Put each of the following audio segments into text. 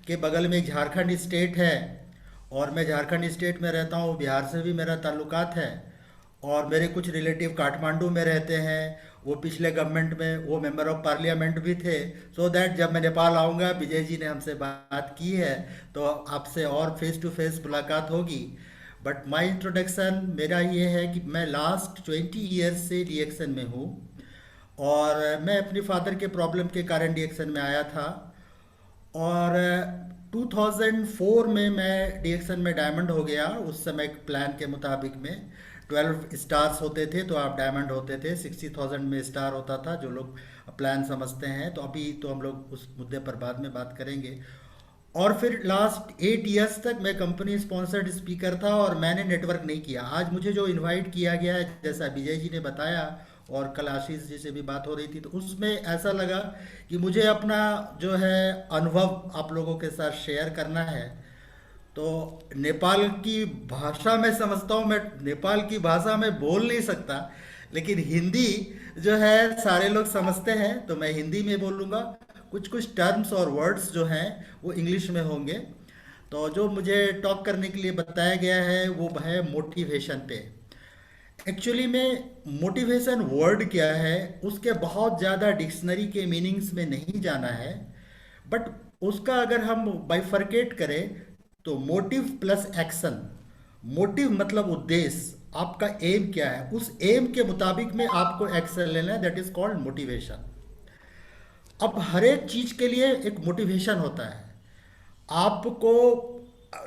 के बगल में एक झारखंड स्टेट है, और मैं झारखंड स्टेट में रहता हूँ, बिहार से भी मेरा ताल्लुकात है। और मेरे कुछ रिलेटिव काठमांडू में रहते हैं, वो पिछले गवर्नमेंट में वो मेंबर ऑफ पार्लियामेंट भी थे। सो दैट जब मैं नेपाल आऊँगा, विजय जी ने हमसे बात की है, तो आपसे और फेस टू फेस मुलाकात होगी। बट माय इंट्रोडक्शन मेरा ये है कि मैं लास्ट 20 ईयर्स से रिएक्शन में हूँ। और मैं अपने फादर के प्रॉब्लम के कारण डीएक्शन में आया था। और 2004 में मैं डीएक्शन में डायमंड हो गया। उस समय एक प्लान के मुताबिक में 12 स्टार्स होते थे तो आप डायमंड होते थे, 60,000 में स्टार होता था, जो लोग प्लान समझते हैं। तो अभी तो हम लोग उस मुद्दे पर बाद में बात करेंगे। और फिर लास्ट 8 ईयर्स तक मैं कंपनी स्पॉन्सर्ड स्पीकर था और मैंने नेटवर्क नहीं किया। आज मुझे जो इनवाइट किया गया है, जैसा विजय जी ने बताया और कल आशीष जी से भी बात हो रही थी, तो उसमें ऐसा लगा कि मुझे अपना जो है अनुभव आप लोगों के साथ शेयर करना है। तो नेपाल की भाषा में समझता हूँ, मैं नेपाल की भाषा में बोल नहीं सकता, लेकिन हिंदी जो है सारे लोग समझते हैं, तो मैं हिंदी में बोलूँगा। कुछ कुछ टर्म्स और वर्ड्स जो हैं वो इंग्लिश में होंगे। तो जो मुझे टॉक करने के लिए बताया गया है वो है मोटिवेशन पे। एक्चुअली में मोटिवेशन वर्ड क्या है, उसके बहुत ज़्यादा डिक्शनरी के मीनिंग्स में नहीं जाना है। बट उसका अगर हम बाइफरकेट करें तो मोटिव प्लस एक्शन। मोटिव मतलब उद्देश्य, आपका एम क्या है, उस एम के मुताबिक में आपको एक्शन लेना है, दैट इज कॉल्ड मोटिवेशन। अब हर एक चीज के लिए एक मोटिवेशन होता है। आपको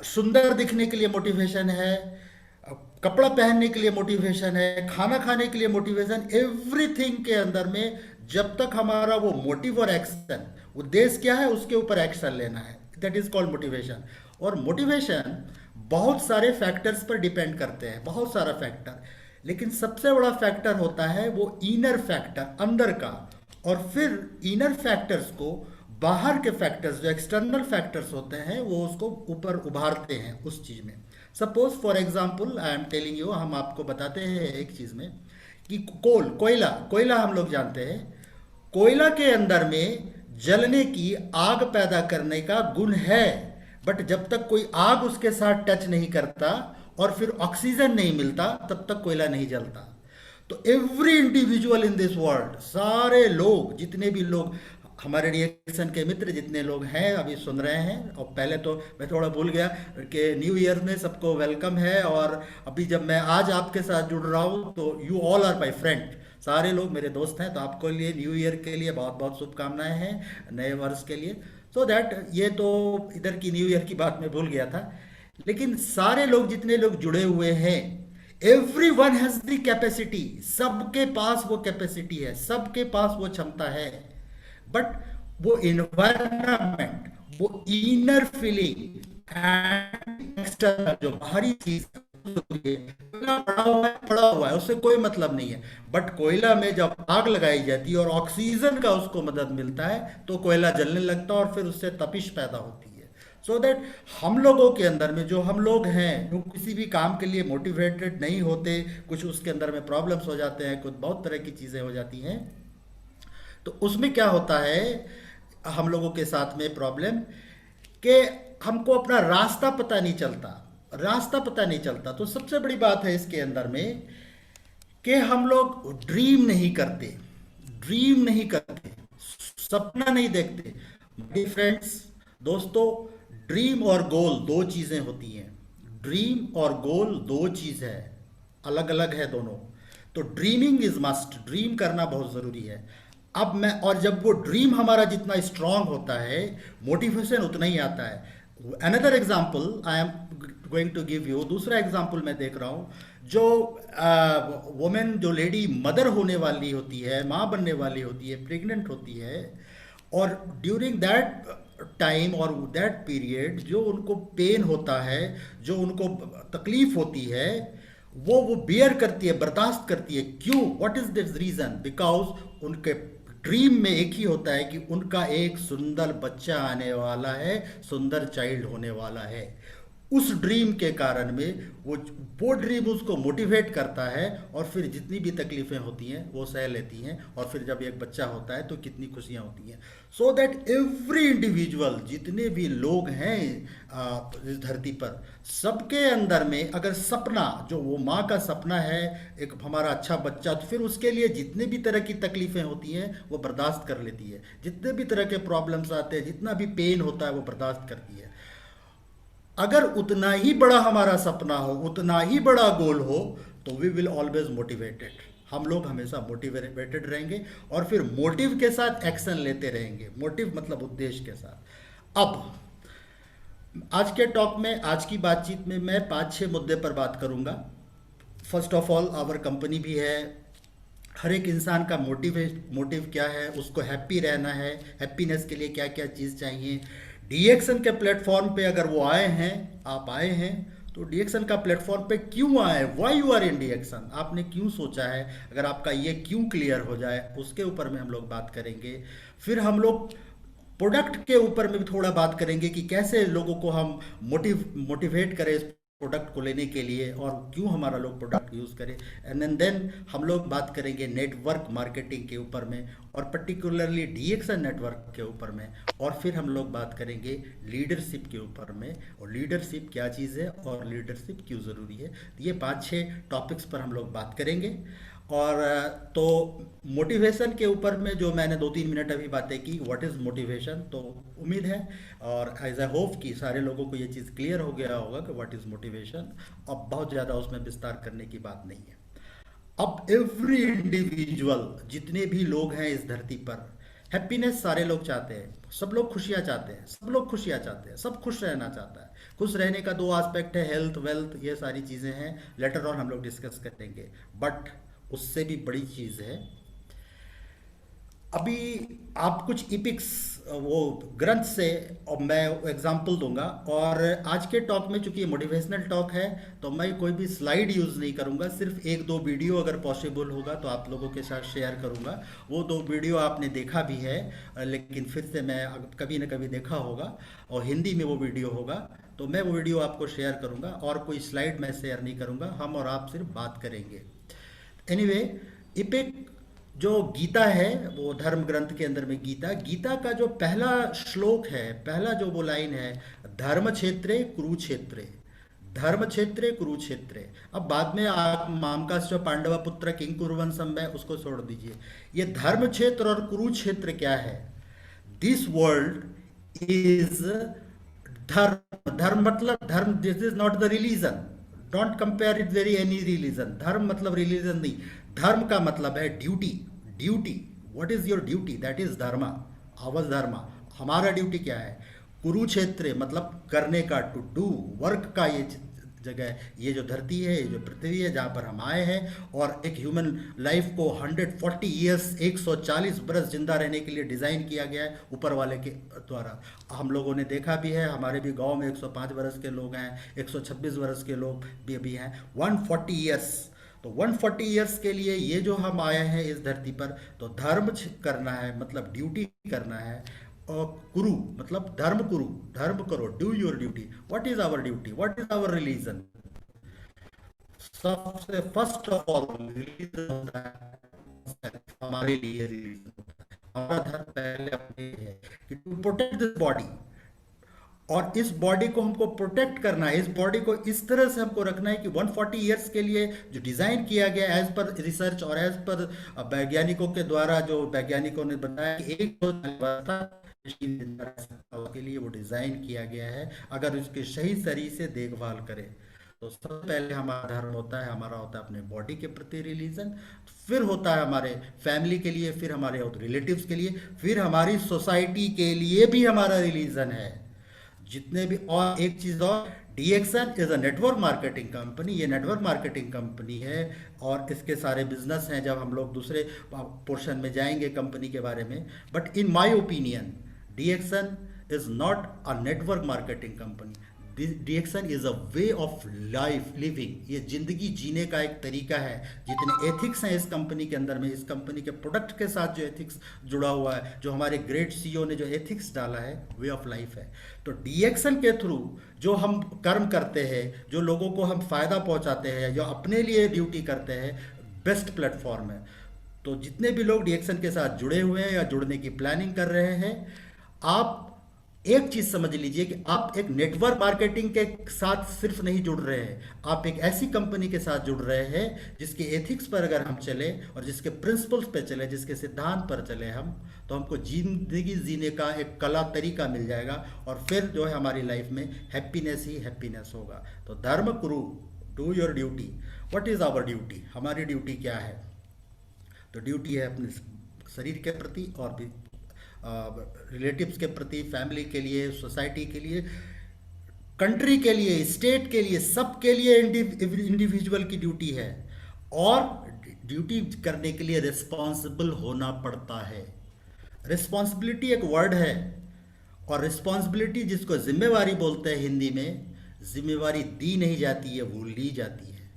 सुंदर दिखने के लिए मोटिवेशन है, कपड़ा पहनने के लिए मोटिवेशन है, खाना खाने के लिए मोटिवेशन, एवरीथिंग के अंदर में जब तक हमारा वो मोटिव और एक्शन, उद्देश्य क्या है उसके ऊपर एक्शन लेना है, दैट इज कॉल्ड मोटिवेशन। और मोटिवेशन बहुत सारे फैक्टर्स पर डिपेंड करते हैं, बहुत सारा फैक्टर, लेकिन सबसे बड़ा फैक्टर होता है वो इनर फैक्टर, अंदर का। और फिर इनर फैक्टर्स को बाहर के फैक्टर्स, जो एक्सटर्नल फैक्टर्स होते हैं, वो उसको ऊपर उभारते हैं उस चीज़ में। Suppose for example I am telling you, हम आपको बताते हैं एक चीज़ में कि कोयला कोयला हम लोग जानते हैं, कोयला के अंदर में जलने की, आग पैदा करने का गुण है। बट जब तक कोई आग उसके साथ टच नहीं करता और फिर ऑक्सीजन नहीं मिलता, तब तक कोयला नहीं जलता। तो every individual in this world, सारे लोग, जितने भी लोग हमारे रिएक्शन के मित्र जितने लोग हैं अभी सुन रहे हैं, और पहले तो मैं थोड़ा भूल गया कि न्यू ईयर में सबको वेलकम है। और अभी जब मैं आज आपके साथ जुड़ रहा हूँ तो you all are my friend, सारे लोग मेरे दोस्त हैं। तो आपको लिए न्यू ईयर के लिए बहुत बहुत शुभकामनाएं हैं, नए वर्ष के लिए। सो दैट ये तो इधर की न्यू ईयर की बात मैं भूल गया था। लेकिन सारे लोग, जितने लोग जुड़े हुए हैं, every one has the capacity, सबके पास वो कैपेसिटी है, सबके पास वो क्षमता है। बट वो इन्वायरमेंट, वो इनर फीलिंग एंड एक्सटर्नल जो बाहरी चीज, कोयला पड़ा हुआ है, उससे कोई मतलब नहीं है। बट कोयला में जब आग लगाई जाती है और ऑक्सीजन का उसको मदद मिलता है, तो कोयला जलने लगता है और फिर उससे तपिश पैदा होती है। सो दैट हम लोगों के अंदर में, जो हम लोग हैं, जो किसी भी काम के लिए मोटिवेटेड नहीं होते, कुछ उसके अंदर में प्रॉब्लम्स हो जाते हैं, कुछ बहुत तरह की चीज़ें हो जाती हैं। तो उसमें क्या होता है हम लोगों के साथ में प्रॉब्लम, कि हमको अपना रास्ता पता नहीं चलता, रास्ता पता नहीं चलता। तो सबसे बड़ी बात है इसके अंदर में कि हम लोग ड्रीम नहीं करते, ड्रीम नहीं करते, सपना नहीं देखते। मेरे फ्रेंड्स, दोस्तों, ड्रीम और गोल दो चीजें होती हैं। ड्रीम और गोल दो चीज है, अलग अलग है दोनों। तो ड्रीमिंग इज मस्ट, ड्रीम करना बहुत जरूरी है। अब मैं, और जब वो ड्रीम हमारा जितना स्ट्रांग होता है, मोटिवेशन उतना ही आता है। Another example I am going to give you, दूसरा एग्जाम्पल मैं देख रहा हूँ। जो वुमेन, जो लेडी मदर होने वाली होती है, माँ बनने वाली होती है, प्रेग्नेंट होती है, और ड्यूरिंग दैट टाइम और दैट पीरियड जो उनको पेन होता है, जो उनको तकलीफ होती है, वो बियर करती है, बर्दाश्त करती है। क्यों? What is this reason? Because उनके ड्रीम में एक ही होता है कि उनका एक सुंदर बच्चा आने वाला है, सुंदर चाइल्ड होने वाला है। उस ड्रीम के कारण में वो ड्रीम उसको मोटिवेट करता है, और फिर जितनी भी तकलीफें होती हैं वो सह लेती हैं, और फिर जब एक बच्चा होता है तो कितनी खुशियां होती हैं। सो दैट एवरी इंडिविजुअल, जितने भी लोग हैं इस धरती पर, सबके अंदर में अगर सपना, जो वो माँ का सपना है एक हमारा अच्छा बच्चा, तो फिर उसके लिए जितने भी तरह की तकलीफें होती हैं वो बर्दाश्त कर लेती है, जितने भी तरह के प्रॉब्लम्स आते हैं, जितना भी पेन होता है वो बर्दाश्त करती है। अगर उतना ही बड़ा हमारा सपना हो, उतना ही बड़ा गोल हो, तो वी विल ऑलवेज मोटिवेटेड, हम लोग हमेशा मोटिवेटेड रहेंगे, और फिर मोटिव के साथ एक्शन लेते रहेंगे। मोटिव मतलब उद्देश्य के साथ। अब आज के टॉक में, आज की बातचीत में मैं 5-6 मुद्दे पर बात करूंगा। First of all, our company भी है, हर एक इंसान का मोटिव क्या है, उसको हैप्पी रहना है, हैप्पीनेस के लिए क्या क्या चीज़ चाहिए। डीएक्सन के प्लेटफॉर्म पे अगर वो आए हैं, आप आए हैं, तो डीएक्सन का प्लेटफॉर्म पे क्यों आए, व्हाई यू आर इन डीएक्सन, आपने क्यों सोचा है, अगर आपका ये क्यों क्लियर हो जाए, उसके ऊपर में हम लोग बात करेंगे। फिर हम लोग प्रोडक्ट के ऊपर में भी थोड़ा बात करेंगे कि कैसे लोगों को हम मोटिवेट करें इस प्रोडक्ट को लेने के लिए, और क्यों हमारा लोग प्रोडक्ट यूज़ करें। एंड देन हम लोग बात करेंगे नेटवर्क मार्केटिंग के ऊपर में, और पर्टिकुलरली डीएक्सन नेटवर्क के ऊपर में। और फिर हम लोग बात करेंगे लीडरशिप के ऊपर में, और लीडरशिप क्या चीज़ है और लीडरशिप क्यों ज़रूरी है। ये 5-6 टॉपिक्स पर हम लोग बात करेंगे। और तो मोटिवेशन के ऊपर में जो मैंने 2-3 मिनट अभी बातें की, व्हाट इज़ मोटिवेशन, तो उम्मीद है और एज आई होप कि सारे लोगों को ये चीज़ क्लियर हो गया होगा कि व्हाट इज़ मोटिवेशन। अब बहुत ज़्यादा उसमें विस्तार करने की बात नहीं है। अब एवरी इंडिविजुअल, जितने भी लोग हैं इस धरती पर, हैप्पीनेस सारे लोग चाहते हैं, सब लोग खुशियाँ चाहते हैं, सब लोग खुशियाँ चाहते हैं, सब खुश रहना चाहता है। खुश रहने का 2 एस्पेक्ट है, हेल्थ वेल्थ, ये सारी चीज़ें हैं, लेटर ऑन हम लोग डिस्कस करेंगे। बट उससे भी बड़ी चीज़ है, अभी आप कुछ इपिक्स वो ग्रंथ से, और मैं एग्जांपल दूंगा। और आज के टॉक में चूंकि ये मोटिवेशनल टॉक है, तो मैं कोई भी स्लाइड यूज़ नहीं करूंगा, सिर्फ 1-2 वीडियो अगर पॉसिबल होगा तो आप लोगों के साथ शेयर करूंगा। वो 2 वीडियो आपने देखा भी है, लेकिन फिर से मैं कभी ना कभी देखा होगा, और हिंदी में वो वीडियो होगा, तो मैं वो वीडियो आपको शेयर करूंगा, और कोई स्लाइड मैं शेयर नहीं करूंगा, हम और आप सिर्फ बात करेंगे। एनीवे, इपिक जो गीता है, वो धर्म ग्रंथ के अंदर में गीता का जो पहला श्लोक है, पहला जो वो लाइन है, धर्म क्षेत्रे कुरुक्षेत्रे, धर्म क्षेत्रे कुरुक्षेत्रे। अब बाद में आप माम का जो पांडव पुत्र किंग कुरुवन संभय, उसको छोड़ दीजिए। ये धर्म क्षेत्र और कुरुक्षेत्र क्या है? दिस वर्ल्ड इज धर्म, धर्म मतलब धर्म, this is not the religion, don't compare it very any religion. धर्म मतलब रिलीजन नहीं, धर्म का मतलब है duty. Duty, what is your duty, that is dharma, our dharma. हमारा ड्यूटी क्या है? कुरुक्षेत्र मतलब करने का, टू डू वर्क का ये जगह है। ये जो धरती है, ये जो पृथ्वी है जहाँ पर हम आए हैं, और एक ह्यूमन लाइफ को 140 ईयर्स, 140 बरस जिंदा रहने के लिए डिज़ाइन किया गया है ऊपर वाले के द्वारा। हम लोगों ने देखा भी है, हमारे भी गांव में 105 बरस के लोग हैं, 126 बरस के लोग भी अभी हैं, 140 ईयर्स। तो 140 ईयर्स के लिए ये जो हम आए हैं इस धरती पर, तो धर्म करना है, मतलब ड्यूटी करना है। और कुरु मतलब धर्म, कुरु धर्म करो, do your duty. What is our duty, what is our religion? सबसे फर्स्ट ऑफ ऑल रिलीजन होता है, हमारे लिए रिलीजन होता है, हमारा धर्म पहले अपने है कि टू प्रोटेक्ट दिस बॉडी, और इस बॉडी को हमको प्रोटेक्ट करना है, इस बॉडी को इस तरह से हमको रखना है कि 140 ईयर्स के लिए जो डिज़ाइन किया गया एज पर रिसर्च और एज पर वैज्ञानिकों के द्वारा, जो वैज्ञानिकों ने बताया कि एक के लिए वो डिज़ाइन किया गया है, अगर उसके सही तरीके से देखभाल करें। तो सबसे पहले हमारा धर्म होता है, हमारा होता है अपने बॉडी के प्रति रिलीजन, फिर होता है हमारे फैमिली के लिए, फिर हमारे रिलेटिव्स के लिए, फिर हमारी सोसाइटी के लिए भी हमारा रिलीजन है, जितने भी। और एक चीज़ और, DXN is a network marketing company, ये नेटवर्क मार्केटिंग कंपनी है, और इसके सारे बिजनेस हैं, जब हम लोग दूसरे पोर्शन में जाएंगे कंपनी के बारे में। But in my opinion, DXN is not a network marketing company, DXN is a way of life living, ये ज़िंदगी जीने का एक तरीका है। जितने एथिक्स हैं इस कंपनी के अंदर में, इस कंपनी के प्रोडक्ट के साथ जो एथिक्स जुड़ा हुआ है, जो हमारे ग्रेट सीईओ ने जो एथिक्स डाला है, वे ऑफ लाइफ है। तो डीएक्सन के थ्रू जो हम कर्म करते हैं, जो लोगों को हम फ़ायदा पहुंचाते हैं, जो अपने लिए ड्यूटी करते हैं, बेस्ट प्लेटफॉर्म है। तो जितने भी लोग डीएक्सन के साथ जुड़े हुए हैं या जुड़ने की प्लानिंग कर रहे हैं, आप एक चीज समझ लीजिए कि आप एक नेटवर्क मार्केटिंग के साथ सिर्फ नहीं जुड़ रहे हैं, आप एक ऐसी कंपनी के साथ जुड़ रहे हैं जिसके एथिक्स पर अगर हम चले और जिसके प्रिंसिपल्स पे चले, जिसके सिद्धांत पर चले हम, तो हमको जिंदगी जीने का एक कला तरीका मिल जाएगा और फिर जो है हमारी लाइफ में हैप्पीनेस ही हैप्पीनेस होगा। तो धर्म कुरु, do your duty. What is our duty? हमारी ड्यूटी क्या है? तो ड्यूटी है अपने शरीर के प्रति और भी रिलेटिव्स के प्रति, फैमिली के लिए, सोसाइटी के लिए, कंट्री के लिए, स्टेट के लिए, सब के लिए इंडिविजुअल की ड्यूटी है। और ड्यूटी करने के लिए रिस्पॉन्सिबल होना पड़ता है। रिस्पॉन्सिबिलिटी एक वर्ड है, और रिस्पॉन्सिबिलिटी जिसको जिम्मेवारी बोलते हैं हिंदी में, जिम्मेवारी दी नहीं जाती है, वो ली जाती है,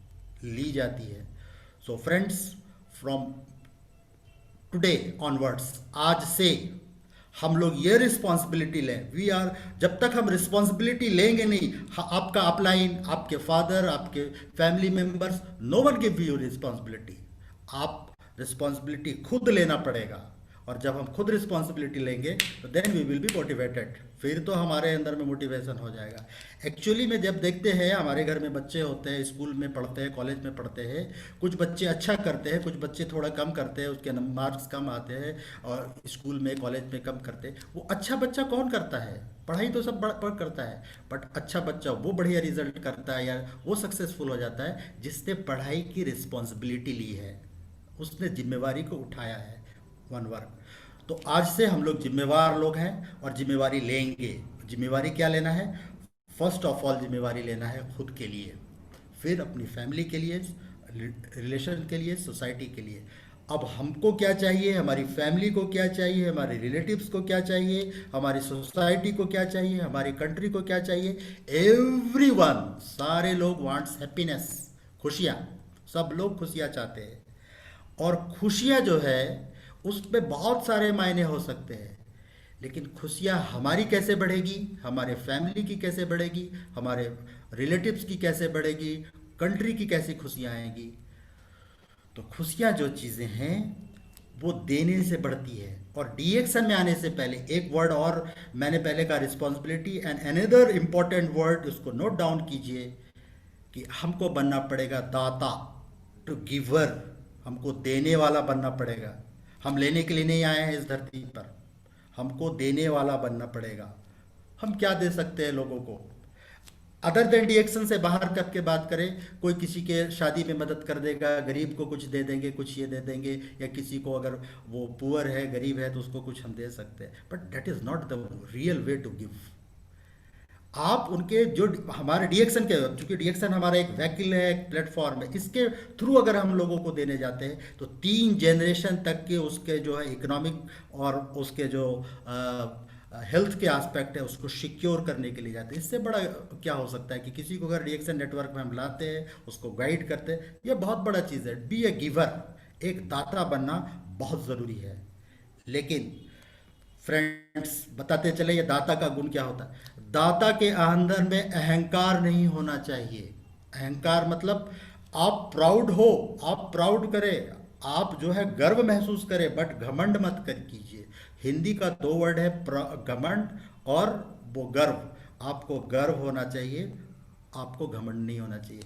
ली जाती है। So friends, from today onwards, आज से हम लोग ये रिस्पॉन्सिबिलिटी लें। वी आर, जब तक हम रिस्पॉन्सिबिलिटी लेंगे नहीं, आपका अपलाइन, आपके फादर, आपके family members, no one give you responsibility. आप रिस्पॉन्सिबिलिटी खुद लेना पड़ेगा, और जब हम खुद रिस्पॉन्सिबिलिटी लेंगे तो then we will be motivated, फिर तो हमारे अंदर में मोटिवेशन हो जाएगा। एक्चुअली में जब देखते हैं हमारे घर में बच्चे होते हैं, स्कूल में पढ़ते हैं, कॉलेज में पढ़ते हैं, कुछ बच्चे अच्छा करते हैं, कुछ बच्चे थोड़ा कम करते हैं, उसके मार्क्स कम आते हैं और स्कूल में कॉलेज में कम करते हैं। वो अच्छा बच्चा कौन करता है? पढ़ाई तो सब पढ़ करता है, बट अच्छा बच्चा वो बढ़िया रिजल्ट करता है या वो सक्सेसफुल हो जाता है जिसने पढ़ाई की रिस्पॉन्सिबिलिटी ली है, उसने जिम्मेवारी को उठाया है, वन वर्क। तो आज से हम लोग जिम्मेवार लोग हैं और जिम्मेवारी लेंगे। जिम्मेवारी क्या लेना है? फर्स्ट ऑफ ऑल जिम्मेवारी लेना है खुद के लिए, फिर अपनी फैमिली के लिए, रिलेशन के लिए, सोसाइटी के लिए। अब हमको क्या चाहिए, हमारी फैमिली को क्या चाहिए, हमारे रिलेटिव्स को क्या चाहिए, हमारी सोसाइटी को क्या चाहिए, हमारी कंट्री को क्या चाहिए? एवरीवन, सारे लोग वांट्स हैप्पीनेस, खुशियाँ। सब लोग खुशियाँ चाहते हैं, और खुशियाँ जो है उसमें बहुत सारे मायने हो सकते हैं, लेकिन खुशियाँ हमारी कैसे बढ़ेगी, हमारे फैमिली की कैसे बढ़ेगी, हमारे रिलेटिव्स की कैसे बढ़ेगी, कंट्री की कैसी खुशियाँ आएंगी? तो खुशियाँ जो चीज़ें हैं वो देने से बढ़ती है। और डीएक्शन में आने से पहले एक वर्ड और मैंने पहले कहा, responsibility, and another important word, उसको नोट डाउन कीजिए कि हमको बनना पड़ेगा दाता, टू गिवर। हमको देने वाला बनना पड़ेगा। हम लेने के लिए नहीं आए हैं इस धरती पर, हमको देने वाला बनना पड़ेगा। हम क्या दे सकते हैं लोगों को? अदर देन डीएक्शन से बाहर करके बात करें, कोई किसी के शादी में मदद कर देगा, गरीब को कुछ दे देंगे, कुछ ये दे देंगे, या किसी को अगर वो पुअर है, गरीब है, तो उसको कुछ हम दे सकते हैं, but that is not the real way to give. आप उनके जो हमारे डीएक्शन के, चूंकि डीएक्शन हमारा एक व्हीकल है, एक प्लेटफॉर्म है, इसके थ्रू अगर हम लोगों को देने जाते हैं तो 3 जनरेशन तक के उसके जो है इकोनॉमिक और उसके जो हेल्थ के एस्पेक्ट है उसको सिक्योर करने के लिए जाते हैं। इससे बड़ा क्या हो सकता है कि किसी को अगर डीएक्शन नेटवर्क में हम लाते हैं, उसको गाइड करते हैं, यह बहुत बड़ा चीज़ है। बी ए गिवर, एक दाता बनना बहुत ज़रूरी है। लेकिन फ्रेंड्स, बताते चले ये दाता का गुण क्या होता है। दाता के अंदर में अहंकार नहीं होना चाहिए। अहंकार मतलब आप प्राउड हो, आप प्राउड करें, आप जो है गर्व महसूस करें, बट घमंड मत कर कीजिए। हिंदी का 2 वर्ड है, घमंड और वो गर्व। आपको गर्व होना चाहिए, आपको घमंड नहीं होना चाहिए।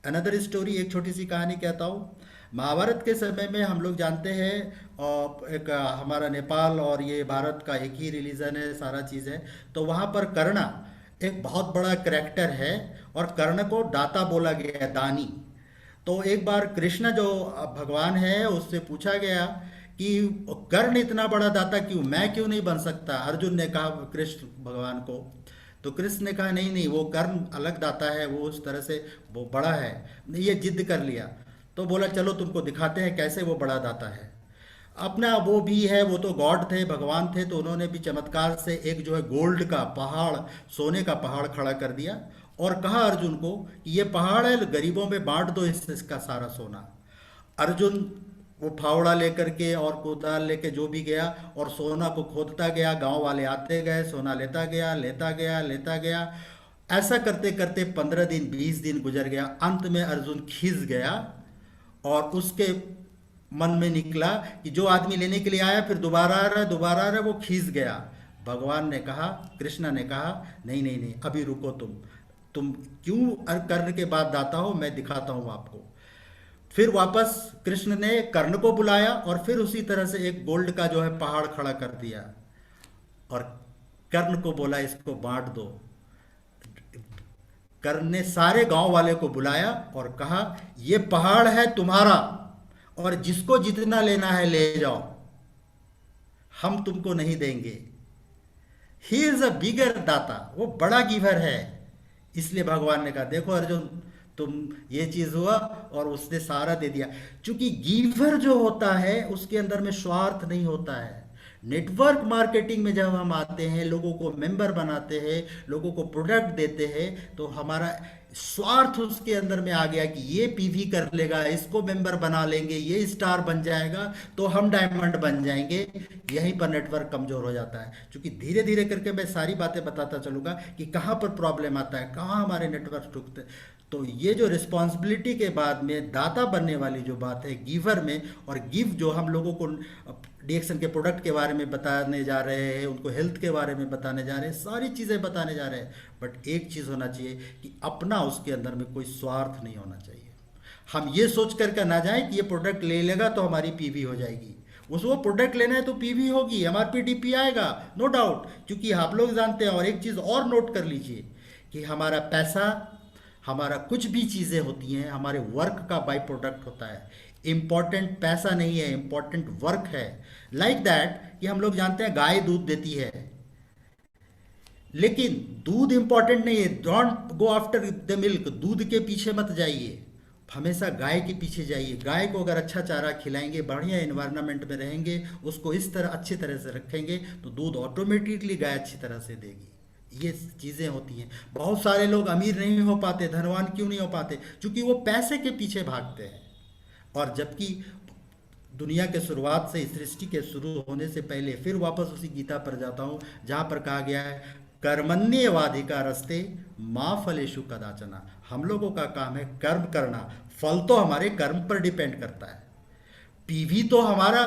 अनदर स्टोरी, एक छोटी सी कहानी कहता हूँ। महाभारत के समय में हम लोग जानते हैं, एक हमारा नेपाल और ये भारत का एक ही रिलीजन है, सारा चीज़ है। तो वहाँ पर कर्णा एक बहुत बड़ा करैक्टर है, और कर्ण को दाता बोला गया है, दानी। तो एक बार कृष्ण जो भगवान है उससे पूछा गया कि कर्ण इतना बड़ा दाता क्यों, मैं क्यों नहीं बन सकता? अर्जुन ने कहा कृष्ण भगवान को। तो कृष्ण ने कहा नहीं नहीं, वो कर्ण अलग दाता है, वो उस तरह से वो बड़ा है। ये जिद कर लिया, तो बोला चलो तुमको दिखाते हैं कैसे वो बड़ा दाता है। अपना वो भी है, वो तो गॉड थे, भगवान थे, तो उन्होंने भी चमत्कार से एक जो है गोल्ड का पहाड़, सोने का पहाड़ खड़ा कर दिया और कहा अर्जुन को कि ये पहाड़ है, गरीबों में बांट दो इसका सारा सोना। अर्जुन वो फावड़ा लेकर के और कोदाल लेके जो भी गया और सोना को खोदता गया, गांव वाले आते गए, सोना लेता गया, लेता गया, लेता गया। ऐसा करते करते 15 दिन 20 दिन गुजर गया। अंत में अर्जुन खींच गया और उसके मन में निकला कि जो आदमी लेने के लिए आया फिर दोबारा आ रहा है, दोबारा आ रहा है, वो खींच गया। भगवान ने कहा, कृष्ण ने कहा, नहीं नहीं नहीं, अभी रुको, तुम क्यों कर्ण के बाद दाता हो, मैं दिखाता हूं आपको। फिर वापस कृष्ण ने कर्ण को बुलाया और फिर उसी तरह से एक गोल्ड का जो है पहाड़ खड़ा कर दिया और कर्ण को बोला इसको बांट दो। कर्ण ने सारे गांव वाले को बुलाया और कहा ये पहाड़ है तुम्हारा और जिसको जितना लेना है ले जाओ, हम तुमको नहीं देंगे। ही इज अ बिगर दाता, वो बड़ा गिवर है। इसलिए भगवान ने कहा देखो अर्जुन, तुम ये चीज हुआ और उसने सारा दे दिया। क्योंकि गिवर जो होता है उसके अंदर में स्वार्थ नहीं होता है। नेटवर्क मार्केटिंग में जब हम आते हैं, लोगों को मेंबर बनाते हैं, लोगों को प्रोडक्ट देते हैं, तो हमारा स्वार्थ उसके अंदर में आ गया कि ये पीवी कर लेगा, इसको मेंबर बना लेंगे, ये स्टार बन जाएगा तो हम डायमंड बन जाएंगे। यहीं पर नेटवर्क कमजोर हो जाता है। क्योंकि धीरे धीरे करके मैं सारी बातें बताता चलूंगा कि कहाँ पर प्रॉब्लम आता है, कहाँ हमारे नेटवर्क टूटते। तो ये जो रिस्पॉन्सिबिलिटी के बाद में दाता बनने वाली जो बात है गिवर में, और गिव जो हम लोगों को डीएक्सन के प्रोडक्ट के बारे में बताने जा रहे हैं, उनको हेल्थ के बारे में बताने जा रहे हैं, सारी चीज़ें बताने जा रहे हैं। बट एक चीज़ होना चाहिए कि अपना उसके अंदर में कोई स्वार्थ नहीं होना चाहिए। हम ये सोच करके ना जाएं कि ये प्रोडक्ट ले लेगा तो हमारी पीवी हो जाएगी। वो प्रोडक्ट लेना है तो पीवी होगी, एमआरपी डीपी आएगा, नो डाउट। क्योंकि आप लोग जानते हैं। और एक चीज़ और नोट कर लीजिए कि हमारा पैसा, हमारा कुछ भी चीज़ें होती हैं, हमारे वर्क का बाई प्रोडक्ट होता है। इम्पॉर्टेंट पैसा नहीं है, इम्पॉर्टेंट वर्क है। लाइक दैट कि हम लोग जानते हैं गाय दूध देती है, लेकिन दूध इंपॉर्टेंट नहीं है। Don't go after the milk, दूध के पीछे मत जाइए, हमेशा गाय के पीछे जाइए। गाय को अगर अच्छा चारा खिलाएंगे, बढ़िया एनवायरनमेंट में रहेंगे, उसको इस तरह अच्छी तरह से रखेंगे तो दूध ऑटोमेटिकली गाय अच्छी तरह से देगी। ये चीज़ें होती हैं। बहुत सारे लोग अमीर नहीं हो पाते, धनवान क्यों नहीं हो पाते? क्योंकि वो पैसे के पीछे भागते हैं। और जबकि दुनिया के शुरुआत से, इस सृष्टि के शुरू होने से पहले, फिर वापस उसी गीता पर जाता हूँ जहाँ पर कहा गया है कर्मण्येवाधिकारस्ते माँ फलेषु कदाचना। हम लोगों का काम है कर्म करना, फल तो हमारे कर्म पर डिपेंड करता है। पीवी तो हमारा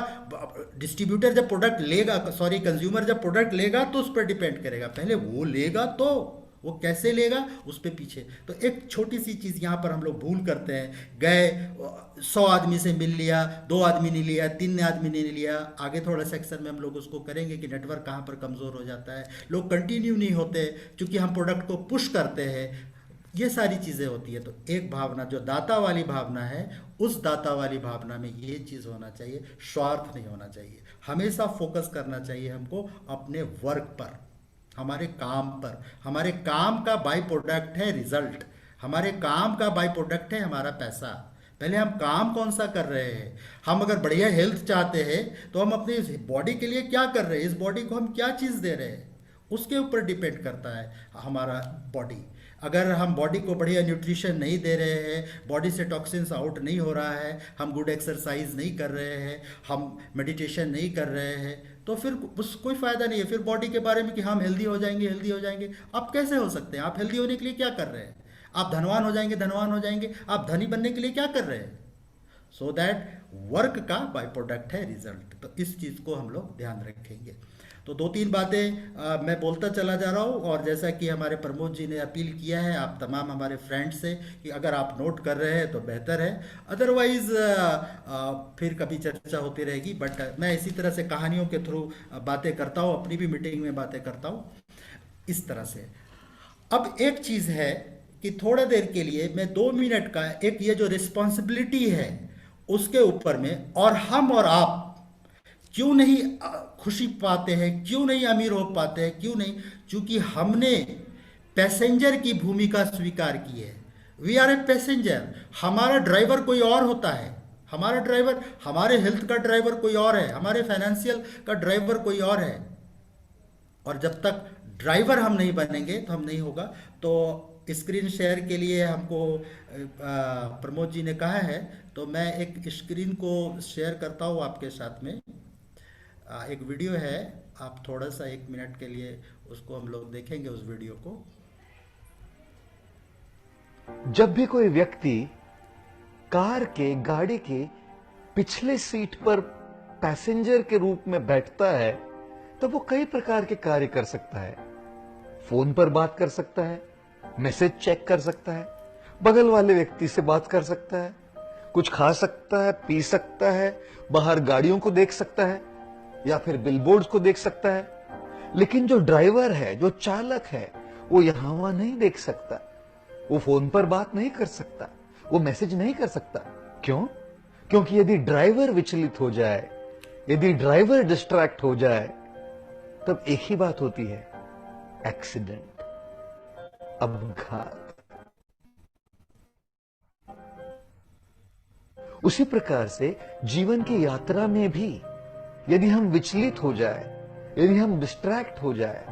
डिस्ट्रीब्यूटर जब प्रोडक्ट लेगा, सॉरी कंज्यूमर जब प्रोडक्ट लेगा तो उस पर डिपेंड करेगा। पहले वो लेगा तो वो कैसे लेगा, उस पे पीछे। तो एक छोटी सी चीज़ यहाँ पर हम लोग भूल करते हैं। गए 100 आदमी से मिल लिया, 2 आदमी ने लिया, 3 आदमी ने लिया। आगे थोड़ा सेक्शन में हम लोग उसको करेंगे कि नेटवर्क कहाँ पर कमज़ोर हो जाता है, लोग कंटिन्यू नहीं होते क्योंकि हम प्रोडक्ट को पुश करते हैं। ये सारी चीज़ें होती है। तो एक भावना जो दाता वाली भावना है, उस दाता वाली भावना में ये चीज़ होना चाहिए, स्वार्थ नहीं होना चाहिए। हमेशा फोकस करना चाहिए हमको अपने वर्क पर, हमारे काम पर। हमारे काम का बाई प्रोडक्ट है रिजल्ट, हमारे काम का बाई प्रोडक्ट है हमारा पैसा। पहले हम काम कौन सा कर रहे हैं। हम अगर बढ़िया हेल्थ चाहते हैं तो हम अपनी बॉडी के लिए क्या कर रहे हैं, इस बॉडी को हम क्या चीज़ दे रहे हैं, उसके ऊपर डिपेंड करता है हमारा बॉडी। अगर हम बॉडी को बढ़िया न्यूट्रिशन नहीं दे रहे हैं, बॉडी से टॉक्सिन्स आउट नहीं हो रहा है, हम गुड एक्सरसाइज नहीं कर रहे हैं, हम मेडिटेशन नहीं कर रहे हैं, तो फिर उस कोई फ़ायदा नहीं है। फिर बॉडी के बारे में कि हम हेल्दी हो जाएंगे, हेल्दी हो जाएंगे। आप कैसे हो सकते हैं? आप हेल्दी होने के लिए क्या कर रहे हैं? आप धनवान हो जाएंगे, धनवान हो जाएंगे। आप धनी बनने के लिए क्या कर रहे हैं? सो दैट वर्क का बाय प्रोडक्ट है रिजल्ट। तो इस चीज़ को हम लोग ध्यान रखेंगे। तो 2-3 बातें मैं बोलता चला जा रहा हूँ। और जैसा कि हमारे प्रमोद जी ने अपील किया है आप तमाम हमारे फ्रेंड्स से कि अगर आप नोट कर रहे हैं तो बेहतर है, अदरवाइज़ फिर कभी चर्चा होती रहेगी। बट मैं इसी तरह से कहानियों के थ्रू बातें करता हूँ, अपनी भी मीटिंग में बातें करता हूँ इस तरह से। अब एक चीज़ है कि थोड़ा देर के लिए मैं 2 मिनट का एक ये जो रिस्पॉन्सिबिलिटी है उसके ऊपर में, और हम और आप क्यों नहीं खुशी पाते हैं, क्यों नहीं अमीर हो पाते हैं, क्यों नहीं? क्योंकि हमने पैसेंजर की भूमिका स्वीकार की है। वी आर ए पैसेंजर, हमारा ड्राइवर कोई और होता है। हमारा ड्राइवर, हमारे हेल्थ का ड्राइवर कोई और है, हमारे फाइनेंशियल का ड्राइवर कोई और है। और जब तक ड्राइवर हम नहीं बनेंगे तो हम नहीं होगा। तो स्क्रीन शेयर के लिए हमको प्रमोद जी ने कहा है, तो मैं एक स्क्रीन को शेयर करता हूँ आपके साथ में। एक वीडियो है, आप थोड़ा सा 1 मिनट के लिए उसको हम लोग देखेंगे उस वीडियो को। जब भी कोई व्यक्ति कार के गाड़ी के पिछले सीट पर पैसेंजर के रूप में बैठता है तो वो कई प्रकार के कार्य कर सकता है। फोन पर बात कर सकता है, मैसेज चेक कर सकता है, बगल वाले व्यक्ति से बात कर सकता है, कुछ खा सकता है, पी सकता है, बाहर गाड़ियों को देख सकता है या फिर बिलबोर्ड्स को देख सकता है। लेकिन जो ड्राइवर है, जो चालक है, वो यहां वहां नहीं देख सकता, वो फोन पर बात नहीं कर सकता, वो मैसेज नहीं कर सकता। क्यों? क्योंकि यदि ड्राइवर विचलित हो जाए, यदि ड्राइवर डिस्ट्रैक्ट हो जाए, तब एक ही बात होती है, एक्सीडेंट, अपघात। उसी प्रकार से जीवन की यात्रा में भी यदि हम विचलित हो जाए, यदि हम डिस्ट्रैक्ट हो जाए,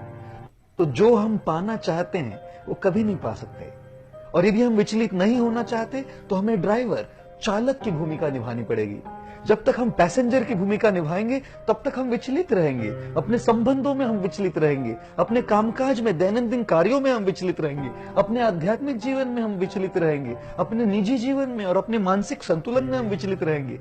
तो जो हम पाना चाहते हैं वो कभी नहीं पा सकते। और यदि हम विचलित नहीं होना चाहते तो हमें ड्राइवर, चालक की भूमिका निभानी पड़ेगी। जब तक हम पैसेंजर की भूमिका निभाएंगे तब तक हम विचलित रहेंगे, अपने संबंधों में हम विचलित रहेंगे, अपने कामकाज में, दैनंदिन कार्यों में हम विचलित रहेंगे, अपने आध्यात्मिक जीवन में हम विचलित रहेंगे, अपने निजी जीवन में और अपने मानसिक संतुलन में हम विचलित रहेंगे।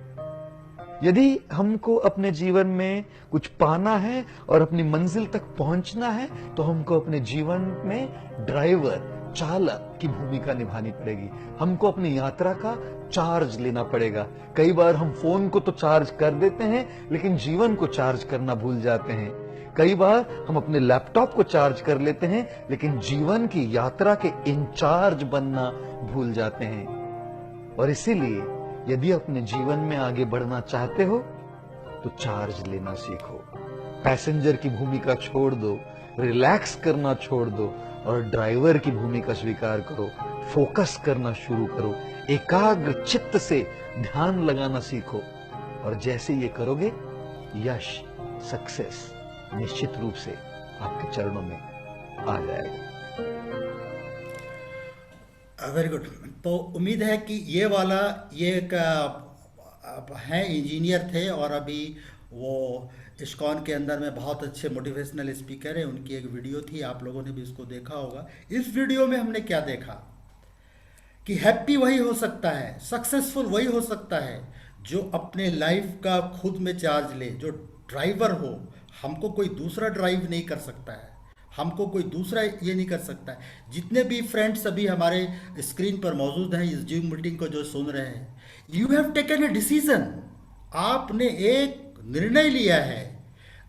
यदि हमको अपने जीवन में कुछ पाना है और अपनी मंजिल तक पहुंचना है तो हमको अपने जीवन में ड्राइवर, चालक की भूमिका निभानी पड़ेगी। हमको अपनी यात्रा का चार्ज लेना पड़ेगा। कई बार हम फोन को तो चार्ज कर देते हैं लेकिन जीवन को चार्ज करना भूल जाते हैं। कई बार हम अपने लैपटॉप को चार्ज कर लेते हैं लेकिन जीवन की यात्रा के इंचार्ज बनना भूल जाते हैं। और इसीलिए यदि अपने जीवन में आगे बढ़ना चाहते हो तो चार्ज लेना सीखो। पैसेंजर की भूमिका छोड़ दो, रिलैक्स करना छोड़ दो और ड्राइवर की भूमिका स्वीकार करो। फोकस करना शुरू करो, एकाग्र चित्त से ध्यान लगाना सीखो। और जैसे ये करोगे, यश, सक्सेस निश्चित रूप से आपके चरणों में आ जाएगा। Very good. तो उम्मीद है कि ये वाला, ये एक हैं, इंजीनियर थे और अभी वो इस्कॉन के अंदर में बहुत अच्छे मोटिवेशनल स्पीकर हैं। उनकी एक वीडियो थी, आप लोगों ने भी इसको देखा होगा। इस वीडियो में हमने क्या देखा कि हैप्पी वही हो सकता है, सक्सेसफुल वही हो सकता है जो अपने लाइफ का खुद में चार्ज ले, जो ड्राइवर हो। हमको कोई दूसरा ड्राइव नहीं कर सकता है, हमको कोई दूसरा ये नहीं कर सकता है। जितने भी फ्रेंड्स अभी हमारे स्क्रीन पर मौजूद हैं, इस जूम मीटिंग को जो सुन रहे हैं, you have taken a decision. आपने एक निर्णय लिया है।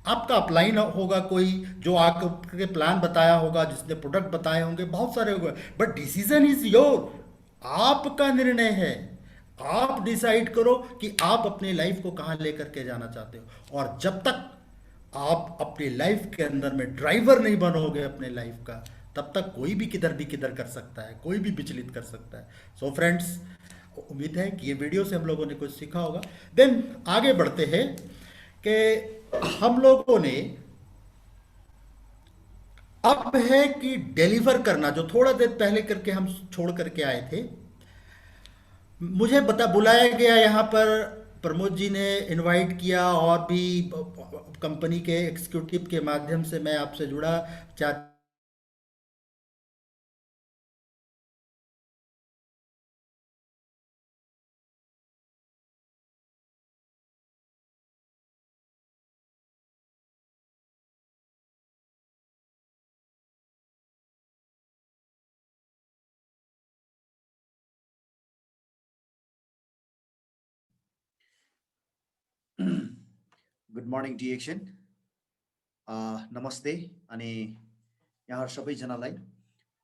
आपका अपलाइन होगा कोई, जो आपके प्लान बताया होगा, जिसने प्रोडक्ट बताए होंगे, बहुत सारे होंगे, बट डिसीजन इज योर। आपका निर्णय है। आप डिसाइड करो कि आप अपनी लाइफ को कहाँ लेकर के जाना चाहते हो। और जब तक आप अपनी लाइफ के अंदर में ड्राइवर नहीं बनोगे अपने लाइफ का, तब तक कोई भी किधर कर सकता है, कोई भी विचलित कर सकता है। सो फ्रेंड्स, उम्मीद है कि ये वीडियो से हम लोगों ने कुछ सीखा होगा। देन आगे बढ़ते हैं कि हम लोगों ने अब है कि डिलीवर करना, जो थोड़ा देर पहले करके हम छोड़ करके आए थे। मुझे बता बुलाया गया यहाँ पर, प्रमोद जी ने इनवाइट किया और भी कंपनी के एग्जीक्यूटिव के माध्यम से मैं आपसे जुड़ा। चार गुड मर्निङ डिएक्सन, नमस्ते। अनि यहाँ सबैजनालाई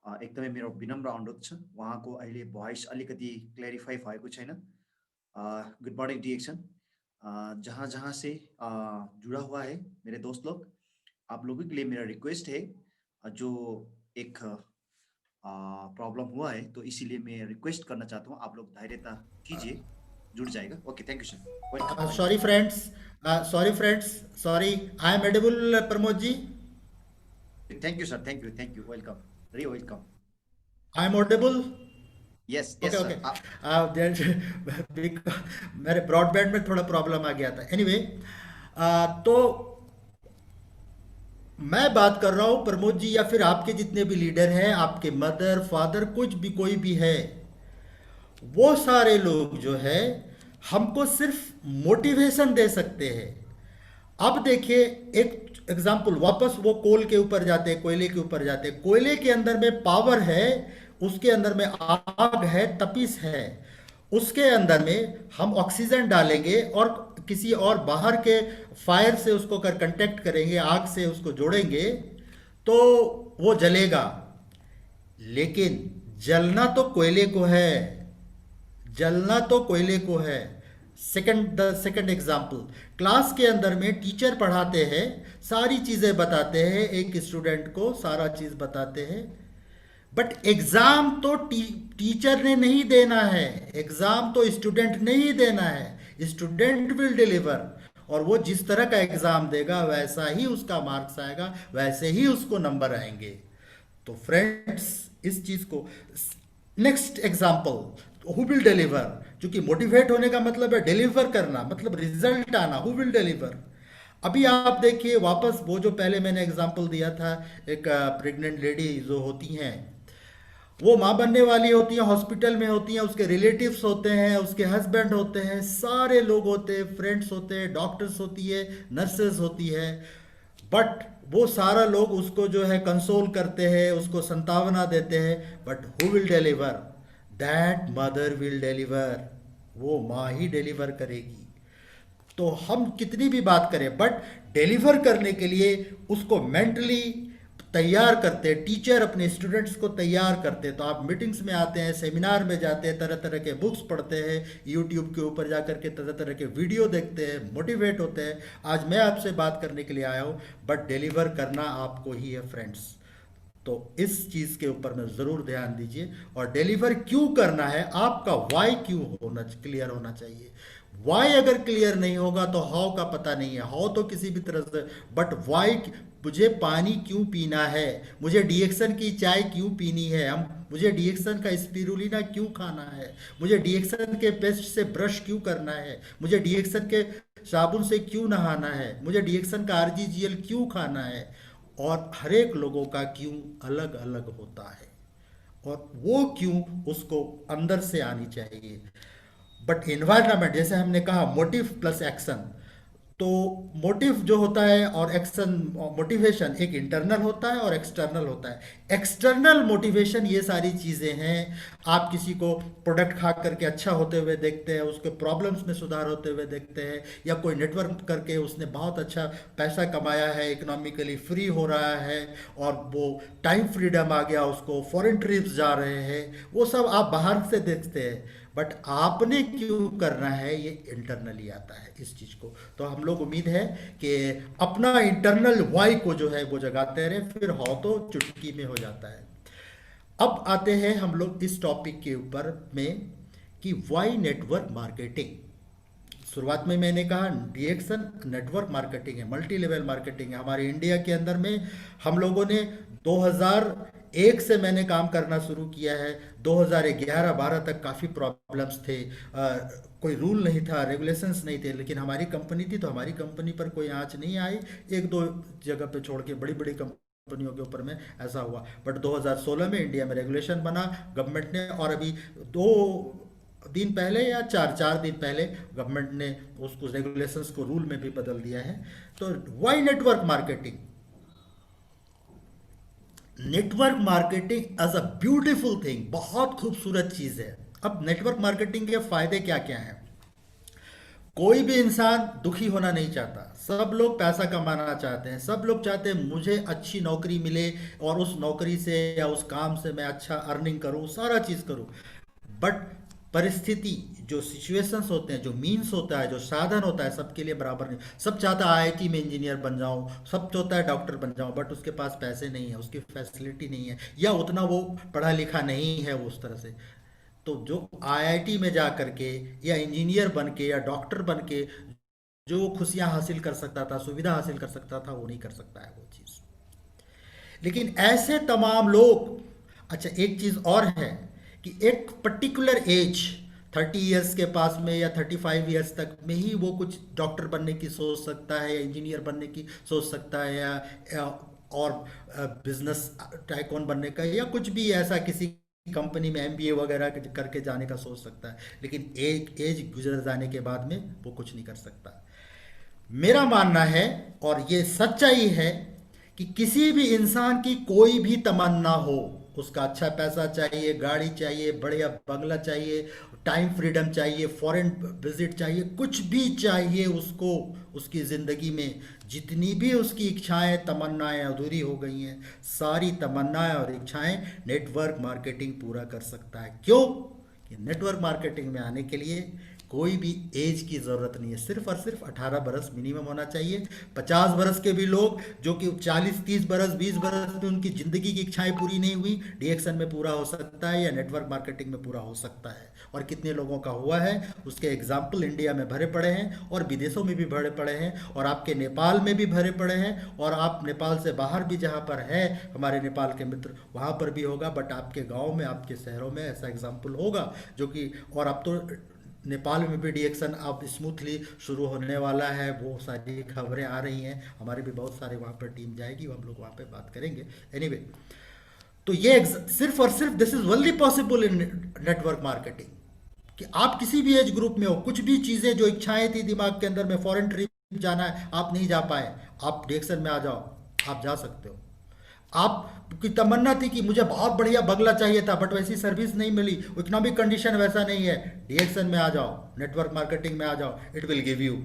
एकदमै मेरो विनम्र अनुरोध छ, उहाँको अहिले भोइस अलिकति क्ल्यारिफाई भएको छैन। गुड मर्निङ डिएक्सन, जहाँ जहाँ से जुड़ा हुआ है मेरे दोस्त लोग, आप लोगों के लिए मेरा रिक्वेस्ट है। जो एक प्रॉब्लम हुआ है तो इसीलिए मैं रिक्वेस्ट करना चाहता हूँ, आप लोग धैर्यता कीजिए। जुड़ जाएगा। Okay, thank you sir, welcome. Sorry friends, sorry friends, sorry, I am audible Pramod ji, thank you sir, thank you, welcome, re welcome. I am audible. Yes okay yes okay, sir. मेरे ब्रॉडबैंड में थोड़ा प्रॉब्लम आ गया था। Anyway, तो मैं बात कर रहा हूँ प्रमोद जी, या फिर आपके जितने भी लीडर हैं, आपके मदर फादर कुछ भी कोई भी है, वो सारे लोग जो है हमको सिर्फ मोटिवेशन दे सकते हैं। अब देखिए, एक एग्जाम्पल, वापस वो कोल के ऊपर जाते हैं, कोयले के ऊपर जाते हैं। कोयले के अंदर में पावर है, उसके अंदर में आग है, तपिश है। उसके अंदर में हम ऑक्सीजन डालेंगे और किसी और बाहर के फायर से उसको कर कांटेक्ट करेंगे, आग से उसको जोड़ेंगे, तो वो जलेगा। लेकिन जलना तो कोयले को है, जलना तो कोयले को है। सेकंड एग्जाम्पल, क्लास के अंदर में टीचर पढ़ाते हैं, सारी चीजें बताते हैं, एक स्टूडेंट को सारा चीज बताते हैं, बट एग्जाम तो टीचर ने नहीं देना है, एग्जाम तो स्टूडेंट ने ही देना है। स्टूडेंट विल डिलीवर, और वो जिस तरह का एग्जाम देगा वैसा ही उसका मार्क्स आएगा, वैसे ही उसको नंबर आएंगे। तो फ्रेंड्स, इस चीज को, next example, who will deliver, क्योंकि मोटिवेट होने का मतलब है डिलीवर करना, मतलब रिजल्ट आना, हु विल डिलीवर। अभी आप देखिए वापस, वो जो पहले मैंने एग्जांपल दिया था, एक प्रेग्नेंट लेडी जो होती हैं, वो माँ बनने वाली होती हैं, हॉस्पिटल में होती हैं, उसके रिलेटिव्स होते हैं, उसके हस्बैंड होते हैं, सारे लोग होते हैं, फ्रेंड्स होते हैं, डॉक्टर्स होती है, नर्सेज होती है, बट वो सारा लोग उसको जो है कंसोल करते हैं, उसको संतावना देते हैं, but who will deliver? That mother will deliver, वो माँ ही डिलीवर करेगी। तो हम कितनी भी बात करें, बट डिलीवर करने के लिए उसको मेंटली तैयार करते हैं, टीचर अपने स्टूडेंट्स को तैयार करते हैं। तो आप मीटिंग्स में आते हैं, सेमिनार में जाते हैं, तरह तरह के बुक्स पढ़ते हैं, यूट्यूब के ऊपर जा करके तरह तरह के वीडियो देखते हैं, मोटिवेट होते हैं। आज मैं आपसे बात करने के लिए आया हूँ, बट डिलीवर करना आपको ही है फ्रेंड्स। तो इस चीज के ऊपर में जरूर ध्यान दीजिए, और डिलीवर क्यों करना है, आपका वाई क्यों होना क्लियर होना चाहिए। वाई अगर क्लियर नहीं होगा तो हाउ का पता नहीं है, हाउ तो किसी भी तरह से, बट वाई, मुझे पानी क्यों पीना है, मुझे डीएक्सन की चाय क्यों पीनी है, हम मुझे डीएक्सन का स्पिरुलिना क्यों खाना है, मुझे डीएक्सन के पेस्ट से ब्रश क्यों करना है, मुझे डीएक्सन के साबुन से क्यों नहाना है, मुझे डीएक्सन का आरजीजीएल क्यों खाना है। और हर एक लोगों का क्यों अलग अलग होता है, और वो क्यों उसको अंदर से आनी चाहिए। बट इन्वायरमेंट, जैसे हमने कहा, मोटिव प्लस एक्शन, तो मोटिव जो होता है और एक्शन, मोटिवेशन एक इंटरनल होता है और एक्सटर्नल होता है। एक्सटर्नल मोटिवेशन ये सारी चीज़ें हैं, आप किसी को प्रोडक्ट खा करके अच्छा होते हुए देखते हैं, उसके प्रॉब्लम्स में सुधार होते हुए देखते हैं, या कोई नेटवर्क करके उसने बहुत अच्छा पैसा कमाया है, इकोनॉमिकली फ्री हो रहा है, और वो टाइम फ्रीडम आ गया, उसको फॉरेन ट्रिप्स जा रहे हैं, वो सब आप बाहर से देखते हैं। बट आपने क्यों करना है, ये इंटरनली आता है इस चीज को। तो हम लोग उम्मीद है कि अपना इंटरनल वाई को जो है वो जगाते रहे, फिर हाउ तो चुटकी में हो जाता है। अब आते हैं हम लोग इस टॉपिक के ऊपर में कि वाई नेटवर्क मार्केटिंग। शुरुआत में मैंने कहा डीएक्सन नेटवर्क मार्केटिंग है, मल्टी लेवल मार्केटिंग है। हमारे इंडिया के अंदर में हम लोगों ने 2001 से मैंने काम करना शुरू किया है, 2011-12 तक काफ़ी प्रॉब्लम्स थे, कोई रूल नहीं था, रेगुलेशंस नहीं थे, लेकिन हमारी कंपनी थी तो हमारी कंपनी पर कोई आंच नहीं आई। एक दो जगह पे छोड़ के बड़ी बड़ी कंपनियों के ऊपर में ऐसा हुआ, बट 2016 में इंडिया में रेगुलेशन बना गवर्नमेंट ने, और अभी 2 दिन पहले या 4 दिन पहले गवर्नमेंट ने उसको रेगुलेशंस को रूल में भी बदल दिया है। तो why network marketing, network marketing as a beautiful thing, बहुत खूबसूरत चीज है। अब नेटवर्क मार्केटिंग के फायदे क्या क्या हैं। कोई भी इंसान दुखी होना नहीं चाहता, सब लोग पैसा कमाना चाहते हैं, सब लोग चाहते हैं मुझे अच्छी नौकरी मिले और उस नौकरी से या उस काम से मैं अच्छा अर्निंग करूं, सारा चीज करूं। बट परिस्थिति, जो सिचुएशंस होते हैं, जो मीन्स होता है, जो साधन होता है, सबके लिए बराबर नहीं। सब चाहता है आईआईटी में इंजीनियर बन जाऊं, सब चाहता है डॉक्टर बन जाऊं, बट उसके पास पैसे नहीं है, उसकी फैसिलिटी नहीं है, या उतना वो पढ़ा लिखा नहीं है वो उस तरह से। तो जो आईआईटी में जा करके या इंजीनियर बन के या डॉक्टर बन के जो खुशियां हासिल कर सकता था, सुविधा हासिल कर सकता था, वो नहीं कर सकता है वो चीज़। लेकिन ऐसे तमाम लोग, अच्छा एक चीज़ और है कि एक पर्टिकुलर एज 30 इयर्स के पास में या 35 इयर्स तक में ही वो कुछ डॉक्टर बनने की सोच सकता है या इंजीनियर बनने की सोच सकता है या और बिजनेस टाइकून बनने का या कुछ भी ऐसा किसी कंपनी में एमबीए वगैरह करके जाने का सोच सकता है। लेकिन एक एज गुजर जाने के बाद में वो कुछ नहीं कर सकता। मेरा मानना है और ये सच्चाई है कि किसी भी इंसान की कोई भी तमन्ना हो, उसका अच्छा पैसा चाहिए, गाड़ी चाहिए, बढ़िया बंगला चाहिए, टाइम फ्रीडम चाहिए, फॉरेन विजिट चाहिए, कुछ भी चाहिए उसको, उसकी ज़िंदगी में जितनी भी उसकी इच्छाएं तमन्नाएं अधूरी हो गई हैं, सारी तमन्नाएं और इच्छाएं नेटवर्क मार्केटिंग पूरा कर सकता है। क्यों? कि नेटवर्क मार्केटिंग में आने के लिए कोई भी एज की ज़रूरत नहीं है, सिर्फ और सिर्फ 18 बरस मिनिमम होना चाहिए। 50 बरस के भी लोग जो कि 40-30 बरस 20 बरस में उनकी ज़िंदगी की इच्छाएं पूरी नहीं हुई, डीएक्सन में पूरा हो सकता है या नेटवर्क मार्केटिंग में पूरा हो सकता है। और कितने लोगों का हुआ है उसके एग्जाम्पल इंडिया में भरे पड़े हैं और विदेशों में भी भरे पड़े हैं और आपके नेपाल में भी भरे पड़े हैं और आप नेपाल से बाहर भी जहाँ पर है हमारे नेपाल के मित्र वहाँ पर भी होगा। बट आपके गाँव में, आपके शहरों में ऐसा एग्जाम्पल होगा जो कि, और अब तो नेपाल में भी डीएक्सन अब स्मूथली शुरू होने वाला है, वो सारी खबरें आ रही हैं, हमारे भी बहुत सारे वहाँ पर टीम जाएगी, हम लोग वहाँ पे बात करेंगे। एनीवे तो ये सिर्फ और सिर्फ this is only possible in network marketing कि आप किसी भी एज ग्रुप में हो, कुछ भी चीज़ें जो इच्छाएं थी दिमाग के अंदर में, फॉरेन ट्रिप जाना है, आप नहीं जा पाए, आप डीएक्सन में आ जाओ, आप जा सकते हो। आपकी तमन्ना थी कि मुझे बहुत बढ़िया बंगला चाहिए था बट वैसी सर्विस नहीं मिली, इकोनॉमिक कंडीशन वैसा नहीं है, डीएक्सन में आ जाओ, नेटवर्क मार्केटिंग में आ जाओ, इट विल गिव यू,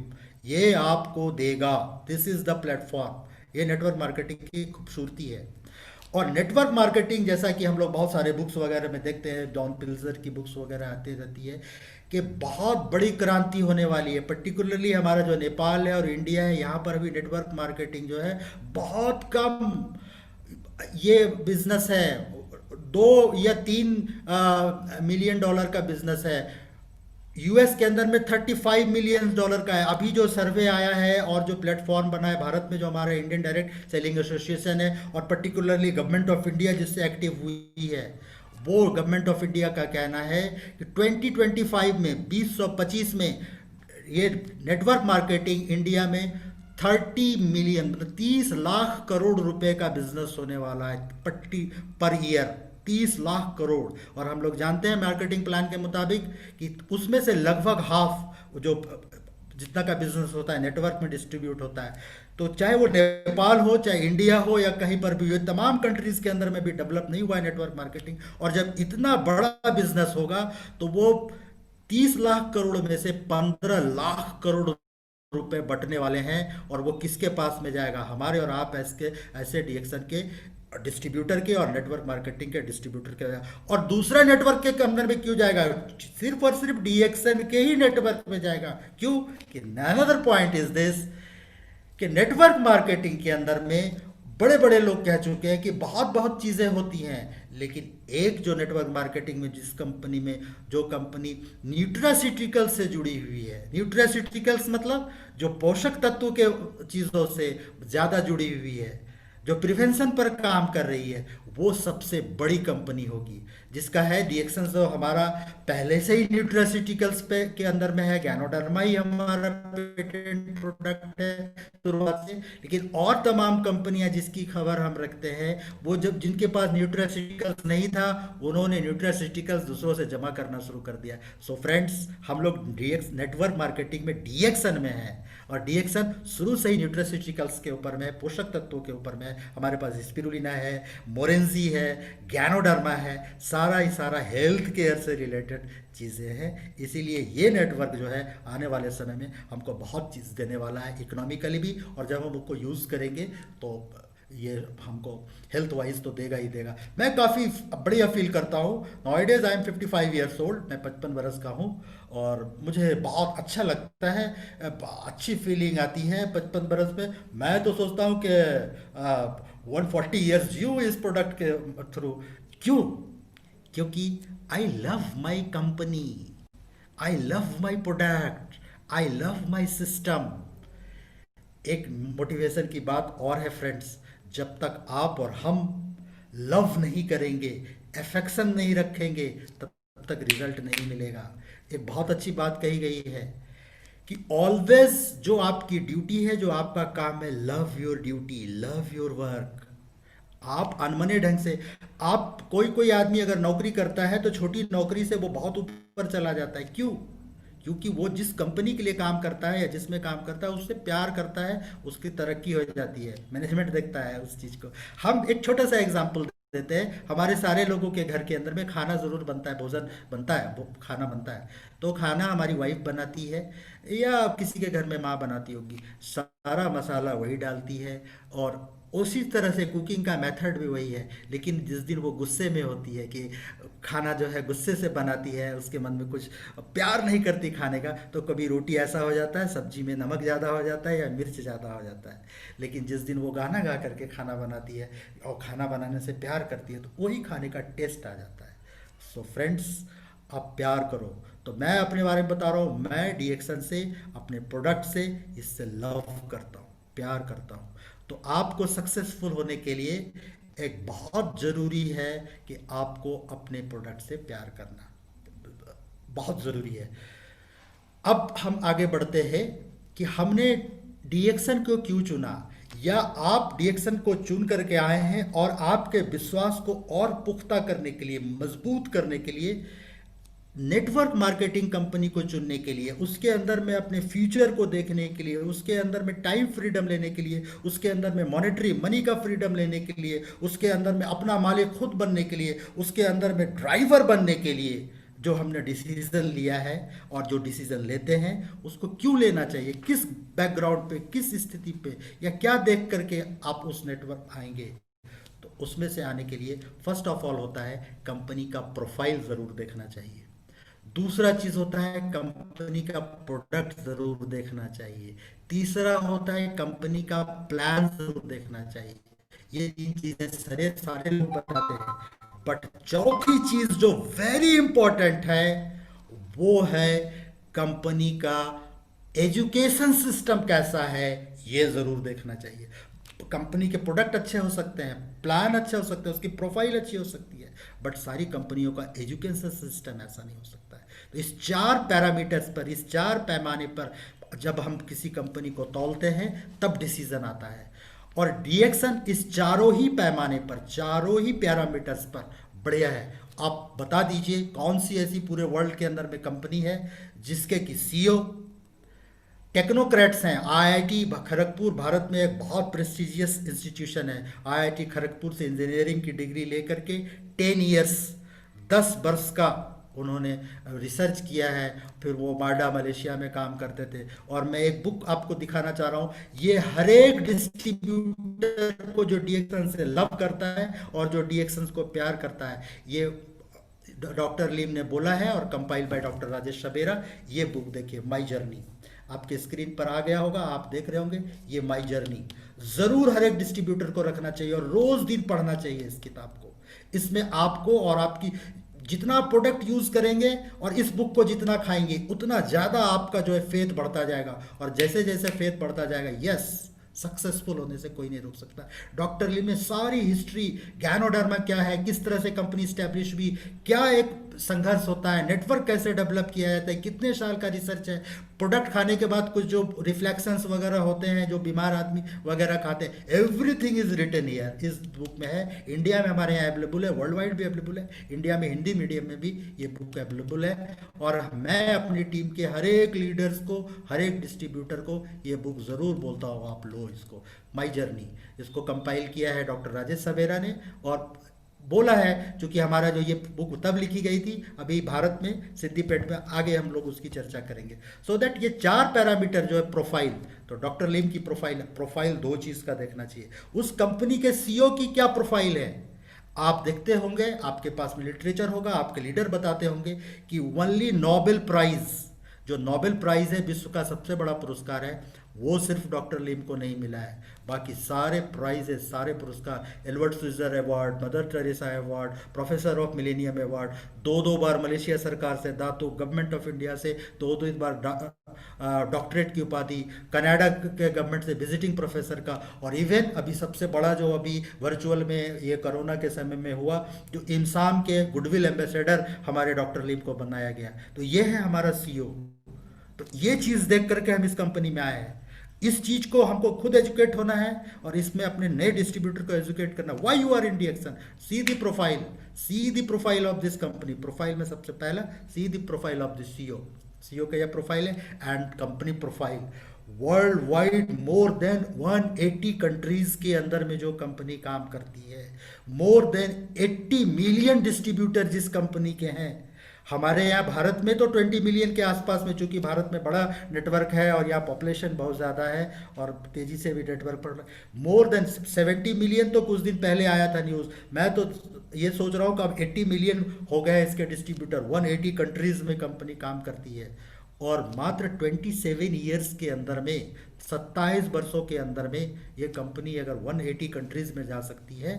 ये आपको देगा। दिस इज द प्लेटफॉर्म, ये नेटवर्क मार्केटिंग की खूबसूरती है। और नेटवर्क मार्केटिंग जैसा कि हम लोग बहुत सारे बुक्स वगैरह में देखते हैं, जॉन पिल्जर की बुक्स वगैरह आती रहती है कि बहुत बड़ी क्रांति होने वाली है। पर्टिकुलरली हमारा जो नेपाल है और इंडिया है, यहाँ पर भी नेटवर्क मार्केटिंग जो है बहुत कम ये बिजनेस है, 2 या 3 मिलियन डॉलर का बिजनेस है। यूएस के अंदर में 35 मिलियन डॉलर का है। अभी जो सर्वे आया है और जो प्लेटफॉर्म बना है भारत में, जो हमारा इंडियन डायरेक्ट सेलिंग एसोसिएशन है और पर्टिकुलरली गवर्नमेंट ऑफ इंडिया जिससे एक्टिव हुई है, वो गवर्नमेंट ऑफ इंडिया का कहना है कि 2025 में 2025 में ये नेटवर्क मार्केटिंग इंडिया में 30 मिलियन मतलब 30 लाख करोड़ रुपए का बिजनेस होने वाला है पर ईयर, 30 लाख करोड़। और हम लोग जानते हैं मार्केटिंग प्लान के मुताबिक कि उसमें से लगभग हाफ जो जितना का बिजनेस होता है नेटवर्क में डिस्ट्रीब्यूट होता है। तो चाहे वो नेपाल हो, चाहे इंडिया हो या कहीं पर भी, ये तमाम कंट्रीज के अंदर में भी डेवलप नहीं हुआ है नेटवर्क मार्केटिंग। और जब इतना बड़ा बिजनेस होगा तो वो 30 लाख करोड़ में से 15 लाख करोड़ रुपए बटने वाले हैं। और वो किसके पास में जाएगा? हमारे और आप ऐसे डीएक्सन के डिस्ट्रीब्यूटर के और नेटवर्क मार्केटिंग के डिस्ट्रीब्यूटर के। और दूसरा नेटवर्क के अंदर में क्यों जाएगा? सिर्फ और सिर्फ डीएक्सन के ही नेटवर्क में जाएगा। क्यों? कि अनदर पॉइंट इज दिस कि नेटवर्क मार्केटिंग के अंदर में बड़े बड़े लोग कह चुके हैं कि बहुत चीज़ें होती हैं, लेकिन एक जो नेटवर्क मार्केटिंग में जिस कंपनी में, जो कंपनी न्यूट्रास्यूटिकल्स से जुड़ी हुई है, न्यूट्रास्यूटिकल्स मतलब जो पोषक तत्व के चीज़ों से ज़्यादा जुड़ी हुई है, जो प्रिवेंशन पर काम कर रही है, वो सबसे बड़ी कंपनी होगी। जिसका है डीएक्सन, जो हमारा पहले से ही न्यूट्रास्यूटिकल्स पे के अंदर में है, गैनोडर्मा ही हमारा पेटेंट प्रोडक्ट है शुरुआत से। लेकिन और तमाम कंपनियां जिसकी खबर हम रखते हैं, वो जब जिनके पास न्यूट्रास्यूटिकल्स नहीं था, उन्होंने न्यूट्रास्यूटिकल्स दूसरों से जमा करना शुरू कर दिया। सो फ्रेंड्स, हम लोग नेटवर्क मार्केटिंग में डीएक्सन में है और डीएक्सन शुरू से ही न्यूट्रास्यूटिकल्स के ऊपर में, पोषक तत्वों के ऊपर में। हमारे पास स्पिरुलिना है, मोरेंजी है, गैनोडर्मा है, सारा ही सारा हेल्थ केयर से रिलेटेड चीज़ें हैं। इसीलिए ये नेटवर्क जो है आने वाले समय में हमको बहुत चीज़ देने वाला है, इकोनॉमिकली भी, और जब हम उसको यूज़ करेंगे तो ये हमको हेल्थ वाइज तो देगा ही देगा। मैं काफ़ी बढ़िया फील करता हूँ। नाउ-ए-डेज आई एम 55 ईयर्स ओल्ड, मैं 55 वर्ष का हूँ और मुझे बहुत अच्छा लगता है, अच्छी फीलिंग आती है 55 वर्ष में। मैं तो सोचता हूँ कि 140 ईयर्स जीऊँ इस प्रोडक्ट के थ्रू। क्यों? क्योंकि I love my company, I love my product, I love my system. एक मोटिवेशन की बात और है फ्रेंड्स, जब तक आप और हम लव नहीं करेंगे, अफेक्शन नहीं रखेंगे, तब तक रिजल्ट नहीं मिलेगा। एक बहुत अच्छी बात कही गई है कि ऑलवेज जो आपकी ड्यूटी है, जो आपका काम है, love your duty, love your work. आप अनमने ढंग से, आप कोई कोई आदमी अगर नौकरी करता है तो छोटी नौकरी से वो बहुत ऊपर चला जाता है। क्यों? क्योंकि वो जिस कंपनी के लिए काम करता है या जिसमें काम करता है उससे प्यार करता है, उसकी तरक्की हो जाती है, मैनेजमेंट देखता है उस चीज़ को। हम एक छोटा सा एग्जांपल देते हैं। हमारे सारे लोगों के घर के अंदर में खाना ज़रूर बनता है, भोजन बनता है, वो खाना बनता है। तो खाना हमारी वाइफ बनाती है या किसी के घर में माँ बनाती होगी, सारा मसाला वही डालती है और उसी तरह से कुकिंग का मेथड भी वही है। लेकिन जिस दिन वो गुस्से में होती है कि खाना जो है गुस्से से बनाती है, उसके मन में कुछ प्यार नहीं करती खाने का, तो कभी रोटी ऐसा हो जाता है, सब्जी में नमक ज़्यादा हो जाता है या मिर्च ज़्यादा हो जाता है। लेकिन जिस दिन वो गाना गा करके खाना बनाती है और खाना बनाने से प्यार करती है, तो वही खाने का टेस्ट आ जाता है। सो फ्रेंड्स, आप प्यार करो। तो मैं अपने बारे में बता रहा हूँ, मैं डीएक्शन से, अपने प्रोडक्ट से, इससे लव करता हूँ, प्यार करता हूँ। तो आपको सक्सेसफुल होने के लिए एक बहुत ज़रूरी है कि आपको अपने प्रोडक्ट से प्यार करना बहुत ज़रूरी है। अब हम आगे बढ़ते हैं कि हमने डीएक्शन को क्यों चुना, या आप डीएक्शन को चुन करके आए हैं और आपके विश्वास को और पुख्ता करने के लिए, मजबूत करने के लिए, नेटवर्क मार्केटिंग कंपनी को चुनने के लिए, उसके अंदर में अपने फ्यूचर को देखने के लिए, उसके अंदर में टाइम फ्रीडम लेने के लिए, उसके अंदर में मॉनेटरी मनी का फ्रीडम लेने के लिए, उसके अंदर में अपना मालिक खुद बनने के लिए, उसके अंदर में ड्राइवर बनने के लिए जो हमने डिसीजन लिया है और जो डिसीजन लेते हैं उसको क्यों लेना चाहिए, किस बैकग्राउंड पे, किस स्थिति पे, या क्या देख करके आप उस नेटवर्क आएंगे। तो उसमें से आने के लिए फर्स्ट ऑफ ऑल होता है कंपनी का प्रोफाइल ज़रूर देखना चाहिए। दूसरा चीज होता है कंपनी का प्रोडक्ट जरूर देखना चाहिए। तीसरा होता है कंपनी का प्लान जरूर देखना चाहिए। ये तीन चीजें सारे सारे लोग बताते हैं, बट चौथी चीज जो वेरी इंपॉर्टेंट है वो है कंपनी का एजुकेशन सिस्टम कैसा है, ये जरूर देखना चाहिए। कंपनी के प्रोडक्ट अच्छे हो सकते हैं, प्लान अच्छे हो सकते हैं, उसकी प्रोफाइल अच्छी हो सकती है, बट सारी कंपनियों का एजुकेशन सिस्टम ऐसा नहीं हो सकता है। तो इस चार पैरामीटर्स पर, इस चार पैमाने पर जब हम किसी कंपनी को तौलते हैं तब डिसीजन आता है। और डीएक्शन इस चारों ही पैमाने पर, चारों ही पैरामीटर्स पर बढ़िया है। आप बता दीजिए कौन सी ऐसी पूरे वर्ल्ड के अंदर में कंपनी है जिसके कि सीईओ टेक्नोक्रेट्स हैं। आईआईटी खड़गपुर भारत में एक बहुत प्रेस्टिजियस इंस्टीट्यूशन है। आईआईटी खड़गपुर से इंजीनियरिंग की डिग्री लेकर के 10 ईयर्स, 10 वर्ष का उन्होंने रिसर्च किया है, फिर वो मार्डा मलेशिया में काम करते थे। और मैं एक बुक आपको दिखाना चाह रहा हूँ, ये हर एक डिस्ट्रीब्यूटर को जो डीएक्शन से लव करता है और जो डीएक्शन को प्यार करता है, ये डॉक्टर लीम ने बोला है और कंपाइल बाय डॉक्टर राजेश सबेरा। ये बुक देखिए, माई जर्नी, आपके स्क्रीन पर आ गया होगा, आप देख रहे होंगे, ये माई जर्नी जरूर हर एक डिस्ट्रीब्यूटर को रखना चाहिए और रोज दिन पढ़ना चाहिए इस किताब को। इसमें आपको और आपकी जितना प्रोडक्ट यूज करेंगे और इस बुक को जितना खाएंगे उतना ज़्यादा आपका जो है फेथ बढ़ता जाएगा। और जैसे जैसे फेथ बढ़ता जाएगा, यस, सक्सेसफुल होने से कोई नहीं रोक सकता। डॉक्टर ली में सारी हिस्ट्री, गैनोडर्मा क्या है, किस तरह से कंपनी स्टैब्लिश हुई, क्या एक संघर्ष होता है, नेटवर्क कैसे डेवलप किया जाता है, कितने साल का रिसर्च है, प्रोडक्ट खाने के बाद कुछ जो रिफ्लेक्शंस वगैरह होते हैं जो बीमार आदमी वगैरह खाते हैं, एवरीथिंग इज रिटन हियर, इस बुक में है। इंडिया में हमारे यहाँ अवेलेबल है, वर्ल्ड वाइड भी अवेलेबल है, इंडिया में हिंदी मीडियम में भी ये बुक अवेलेबल है। और मैं अपनी टीम के हर एक लीडर्स को, हर एक डिस्ट्रीब्यूटर को ये बुक ज़रूर बोलता हूँ, आप लो इसको। माई जर्नी, इसको कंपाइल किया है डॉक्टर राजेश सबेरा ने और बोला है, चूंकि हमारा जो ये बुक तब लिखी गई थी, अभी भारत में सिद्दीपेट में, आगे हम लोग उसकी चर्चा करेंगे। सो दैट ये चार पैरामीटर जो है प्रोफाइल, तो डॉक्टर लीम की प्रोफाइल, प्रोफाइल दो चीज़ का देखना चाहिए। उस कंपनी के सीईओ की क्या प्रोफाइल है, आप देखते होंगे, आपके पास में लिटरेचर होगा, आपके लीडर बताते होंगे कि ओनली नोबेल प्राइज, जो नोबेल प्राइज है, विश्व का सबसे बड़ा पुरस्कार है, वो सिर्फ डॉक्टर लीम को नहीं मिला है, बाकी सारे प्राइजेस, सारे पुरस्कार, Albert Schweitzer award, mother Teresa award, professor of millennium award, दो दो बार मलेशिया सरकार से, दातो गवर्नमेंट ऑफ इंडिया से दो दो बार डॉक्टरेट की उपाधि, कनाडा के गवर्नमेंट से विजिटिंग प्रोफेसर का, और इवन अभी सबसे बड़ा जो अभी वर्चुअल में ये कोरोना के समय में हुआ, जो इंसाम के गुडविल एम्बेसडर हमारे डॉक्टर लीम को बनाया गया। तो ये है हमारा सीईओ। तो ये चीज़ देख करके हम इस कंपनी में आए हैं। इस चीज को हमको खुद एजुकेट होना है और इसमें अपने नए डिस्ट्रीब्यूटर को एजुकेट करना। Why you are in DXN, see the profile, see the profile of this company. Profile में सबसे पहला see the profile of the CEO. CEO का यह प्रोफाइल है and company profile. World wide more than 180 countries के अंदर में जो कंपनी काम करती है, मोर देन 80 मिलियन डिस्ट्रीब्यूटर जिस कंपनी के हैं। हमारे यहाँ भारत में तो 20 मिलियन के आसपास में, चूंकि भारत में बड़ा नेटवर्क है और यहाँ पॉपुलेशन बहुत ज़्यादा है और तेज़ी से भी नेटवर्क पर, मोर देन 70 मिलियन तो कुछ दिन पहले आया था न्यूज़। मैं तो ये सोच रहा हूँ कि अब 80 मिलियन हो गए इसके डिस्ट्रीब्यूटर। 180 कंट्रीज़ में कंपनी काम करती है और मात्र 27 ईयर्स के अंदर में, 27 वर्षों के अंदर में ये कंपनी अगर 180 कंट्रीज़ में जा सकती है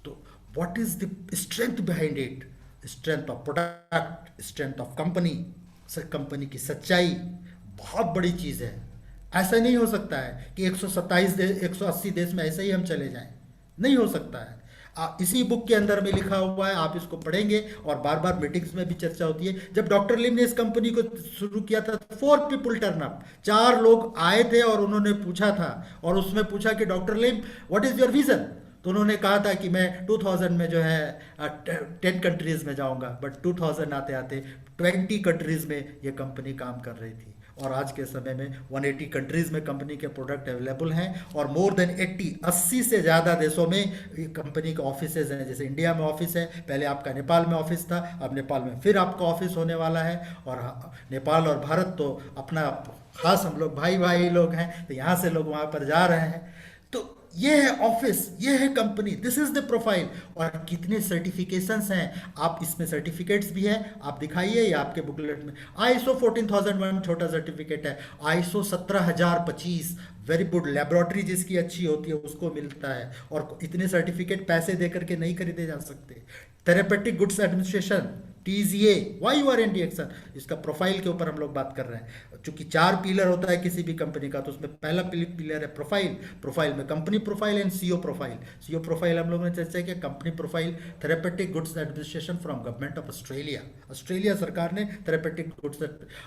तो what is the strength behind it. Strength of product, strength of company, company की सच्चाई बहुत बड़ी चीज़ है। ऐसा नहीं हो सकता है कि 180 देश में ऐसे ही हम चले जाएं, नहीं हो सकता है। इसी बुक के अंदर में लिखा हुआ है, आप इसको पढ़ेंगे और बार बार मीटिंग्स में भी चर्चा होती है। जब डॉक्टर लिम ने इस कंपनी को शुरू किया था, 4 पीपल टर्न अप, 4 लोग आए थे और उन्होंने पूछा था, और उसमें पूछा कि doctor Lim what is your vision. तो उन्होंने कहा था कि मैं 2000 में जो है 10 कंट्रीज़ में जाऊंगा, बट 2000 आते आते 20 कंट्रीज़ में ये कंपनी काम कर रही थी और आज के समय में 180 कंट्रीज़ में कंपनी के प्रोडक्ट अवेलेबल हैं और मोर देन 80 से ज़्यादा देशों में कंपनी के ऑफिसेज हैं। जैसे इंडिया में ऑफिस है, पहले आपका नेपाल में ऑफिस था, अब नेपाल में फिर आपका ऑफिस होने वाला है। और नेपाल और भारत तो अपना खास, हम लोग भाई भाई लोग हैं, तो यहाँ से लोग वहाँ पर जा रहे हैं। तो ये है ऑफिस, ये है company, this is the profile. और कितने सर्टिफिकेशंस हैं, आप इसमें सर्टिफिकेट्स भी हैं, आप दिखाइए, ये आपके बुकलेट में ISO 14001 छोटा सर्टिफिकेट है, ISO 17025 वेरी गुड, लेबोरेटरी जिसकी अच्छी होती है उसको मिलता है। और इतने सर्टिफिकेट पैसे दे करके नहीं खरीदे जा सकते। Therapeutic goods administration, TGA, why you are in DXN, इसका प्रोफाइल के ऊपर हम लोग बात कर रहे हैं। चूंकि 4 पिलर होता है किसी भी कंपनी का, तो उसमें पहला पिलर है प्रोफाइल। प्रोफाइल में company profile and CEO profile. CEO profile हम लोगों ने चर्चा किया। Company profile, therapeutic goods administration from government of Australia. Australia सरकार ने therapeutic goods,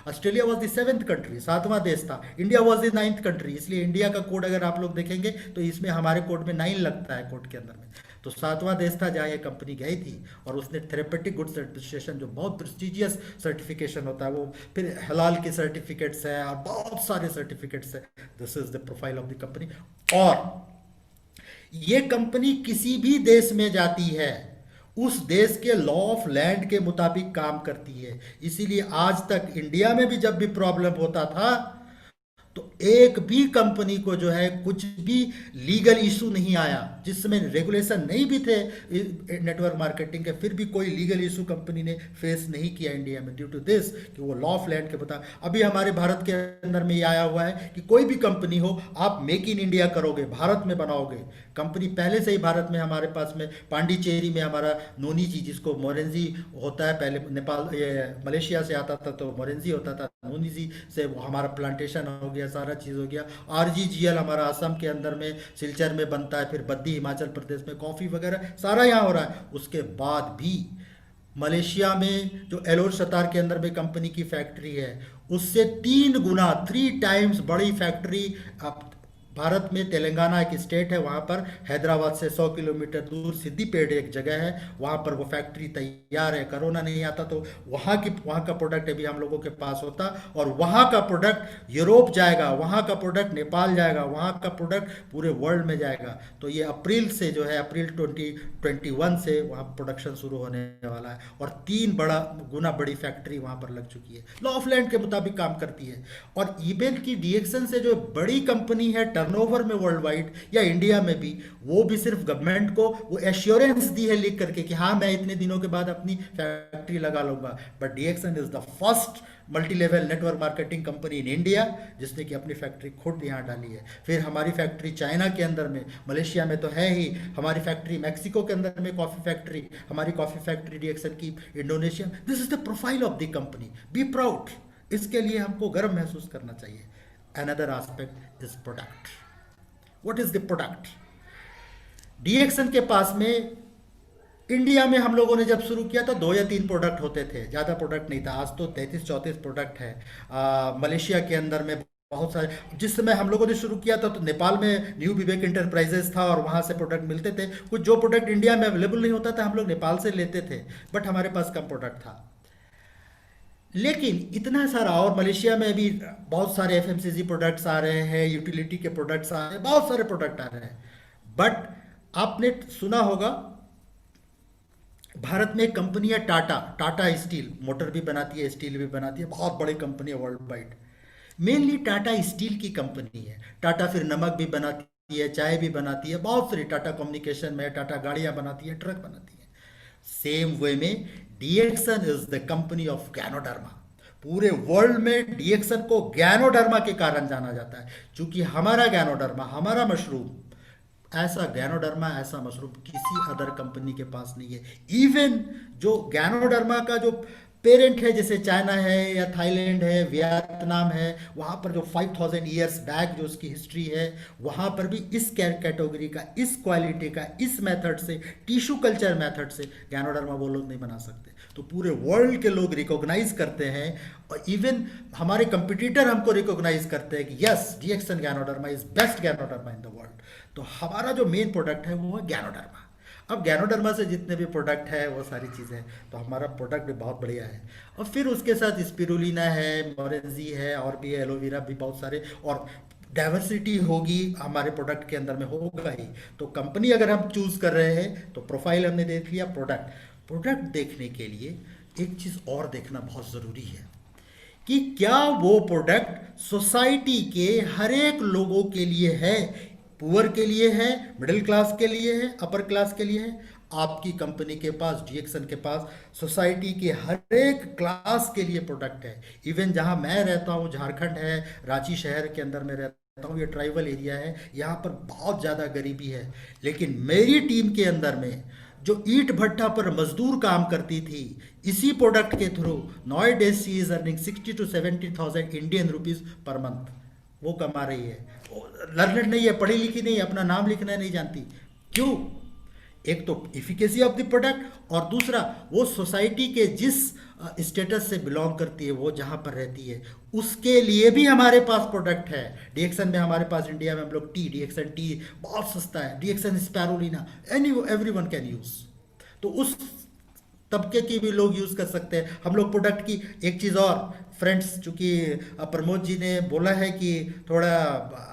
Australia was the 7th country, 7वां देश था। India was the 9th country, इसलिए इंडिया का कोड अगर आप लोग देखेंगे तो इसमें हमारे कोड में 9 लगता है कोड के अंदर में। तो 7वां देश था जहाँ ये कंपनी गई थी और उसने थेरेपेटिक गुड्स एडमिनिस्ट्रेशन, जो बहुत प्रेस्टिजियस सर्टिफिकेशन होता है, वो फिर हलाल के सर्टिफिकेट्स हैं और बहुत सारे सर्टिफिकेट्स हैं। This is the profile of the company. और ये कंपनी किसी भी देश में जाती है उस देश के लॉ ऑफ लैंड के मुताबिक काम करती है। इसीलिए आज तक इंडिया में भी जब भी प्रॉब्लम होता था तो एक भी कंपनी को जो है कुछ भी लीगल इशू नहीं आया, जिसमें रेगुलेशन नहीं भी थे नेटवर्क मार्केटिंग के, फिर भी कोई लीगल इशू कंपनी ने फेस नहीं किया इंडिया में, ड्यू टू दिस कि वो लॉ ऑफ लैंड के बता। अभी हमारे भारत के अंदर में ये आया हुआ है कि कोई भी कंपनी हो, आप मेक इन इंडिया करोगे, भारत में बनाओगे कंपनी। पहले से ही भारत में हमारे पास में पांडिचेरी में हमारा नोनी जी, जिसको मोरेंजी होता है, पहले नेपाल मलेशिया से आता था तो मोरेंजी होता था, नोनी जी से हमारा प्लांटेशन हो गया, सारा चीज़ हो गया। RGGL हमारा असम के अंदर में सिलचर में बनता है, फिर बद्दी हिमाचल प्रदेश में, कॉफ़ी वगैरह सारा यहाँ हो रहा है। उसके बाद भी मलेशिया में जो एलोर शतार के अंदर में कंपनी की फैक्ट्री है, उससे 3 गुना, 3 टाइम्स बड़ी फैक्ट्री भारत में तेलंगाना एक स्टेट है, वहाँ पर हैदराबाद से 100 किलोमीटर दूर सिद्दीपेट एक जगह है, वहाँ पर वो फैक्ट्री तैयार है। कोरोना नहीं आता तो वहाँ का प्रोडक्ट अभी हम लोगों के पास होता और वहाँ का प्रोडक्ट यूरोप जाएगा, वहाँ का प्रोडक्ट नेपाल जाएगा, वहाँ का प्रोडक्ट पूरे वर्ल्ड में जाएगा। तो ये अप्रैल से जो है, अप्रैल 2021 से वहाँ प्रोडक्शन शुरू होने वाला है और 3 गुना बड़ी फैक्ट्री वहाँ पर लग चुकी है, लॉ ऑफ लैंड के मुताबिक काम करती है। और ईबेन की डीएक्शन से जो बड़ी कंपनी है टर्नओवर में वर्ल्ड वाइड या इंडिया में भी, वो भी सिर्फ गवर्नमेंट को वो एश्योरेंस दी है लिख करके कि हाँ मैं इतने दिनों के बाद अपनी फैक्ट्री लगा लूंगा। But DXN is the first multi level network marketing company in India जिसने कि अपनी फैक्ट्री खुद यहाँ डाली है। फिर हमारी फैक्ट्री चाइना के अंदर में, मलेशिया में तो है ही, हमारी फैक्ट्री मैक्सिको के अंदर में कॉफ़ी फैक्ट्री, हमारी कॉफ़ी फैक्ट्री डीएक्सन की Indonesia. This is the profile of the company, be proud. इसके लिए हमको गर्व महसूस करना चाहिए। Another aspect is product. What is the product? DXN के पास में इंडिया में हम लोगों ने जब शुरू किया तो 2 या 3 प्रोडक्ट होते थे, ज़्यादा प्रोडक्ट नहीं था। आज तो 33-34 प्रोडक्ट है। मलेशिया के अंदर में बहुत सारे, जिस समय हम लोगों ने शुरू किया था तो नेपाल में न्यू विवेक इंटरप्राइजेस था और वहाँ से प्रोडक्ट मिलते थे। कुछ जो प्रोडक्ट इंडिया में अवेलेबल नहीं होता था हम लोग नेपाल से लेते थे, बट हमारे पास कम प्रोडक्ट था। लेकिन इतना सारा, और मलेशिया में भी बहुत सारे एफएमसीजी प्रोडक्ट्स आ रहे हैं, यूटिलिटी के प्रोडक्ट्स आ रहे हैं, बहुत सारे प्रोडक्ट आ रहे हैं। बट आपने सुना होगा भारत में एक कंपनी है टाटा, टाटा स्टील, मोटर भी बनाती है, स्टील भी बनाती है, बहुत बड़ी कंपनी है world wide. Mainly Tata steel की कंपनी है। टाटा फिर नमक भी बनाती है, चाय भी बनाती है, बहुत सारी, टाटा कम्युनिकेशन में, टाटा गाड़ियाँ बनाती है, ट्रक बनाती है। सेम वे में DXN is the company of Ganoderma. पूरे वर्ल्ड में डीएक्सन को गैनोडर्मा के कारण जाना जाता है, क्योंकि हमारा गैनोडर्मा, हमारा मशरूम, ऐसा गैनोडर्मा, ऐसा मशरूम किसी अदर कंपनी के पास नहीं है। इवन जो गैनोडर्मा का जो पेरेंट है, जैसे चाइना है या थाईलैंड है, वियतनाम है, वहाँ पर जो 5000 ईयर्स बैक जो उसकी हिस्ट्री है, वहाँ पर भी इस कैटेगरी का, इस क्वालिटी का, इस मेथड से, टिश्यू कल्चर मेथड से गैनोडर्मा वो लोग नहीं बना सकते। तो पूरे वर्ल्ड के लोग रिकॉग्नाइज करते हैं, और इवन हमारे कंपटीटर हमको रिकॉग्नाइज करते हैं कि yes, DXN Ganoderma is best Ganoderma in the world. तो हमारा जो मेन प्रोडक्ट है वो है गैनोडर्मा। अब गैनोडर्मा से जितने भी प्रोडक्ट है वो सारी चीज़ें, तो हमारा प्रोडक्ट भी बहुत बढ़िया है। और फिर उसके साथ स्पिरुलिना है, मोरेंजी है, और भी एलोवेरा भी, बहुत सारे, और डाइवर्सिटी होगी हमारे प्रोडक्ट के अंदर में, होगा ही। तो कंपनी अगर हम चूज़ कर रहे हैं तो प्रोफाइल हमने देख लिया, प्रोडक्ट देखने के लिए एक चीज़ और देखना बहुत ज़रूरी है कि क्या वो प्रोडक्ट सोसाइटी के हर एक लोगों के लिए है, पुअर के लिए है, मिडिल क्लास के लिए है, अपर क्लास के लिए है। आपकी कंपनी के पास, डीएक्सन के पास, सोसाइटी के हर एक क्लास के लिए प्रोडक्ट है। इवन जहां मैं रहता हूं, झारखंड है, रांची शहर के अंदर में रहता हूं, ये ट्राइबल एरिया है, यहाँ पर बहुत ज़्यादा गरीबी है। लेकिन मेरी टीम के अंदर में जो ईंट भट्टा पर मजदूर काम करती थी, इसी प्रोडक्ट के through nowadays she is earning 60 to 70,000 Indian rupees per month. वो कमा रही है, लर्नड नहीं है, पढ़ी लिखी नहीं है, अपना नाम लिखना नहीं जानती। क्यों? एक तो इफिकेसी ऑफ द प्रोडक्ट, और दूसरा वो सोसाइटी के जिस स्टेटस से बिलोंग करती है, वो जहाँ पर रहती है, उसके लिए भी हमारे पास प्रोडक्ट है। डीएक्सन में हमारे पास, इंडिया में हम लोग टी, डीएक्सन टी बहुत सस्ता है, डीएक्सन स्पैरुलिना एवरीवन कैन यूज। तो उस तबके की भी लोग यूज़ कर सकते हैं। हम लोग प्रोडक्ट की एक चीज़ और, फ्रेंड्स, चूँकि प्रमोद जी ने बोला है कि थोड़ा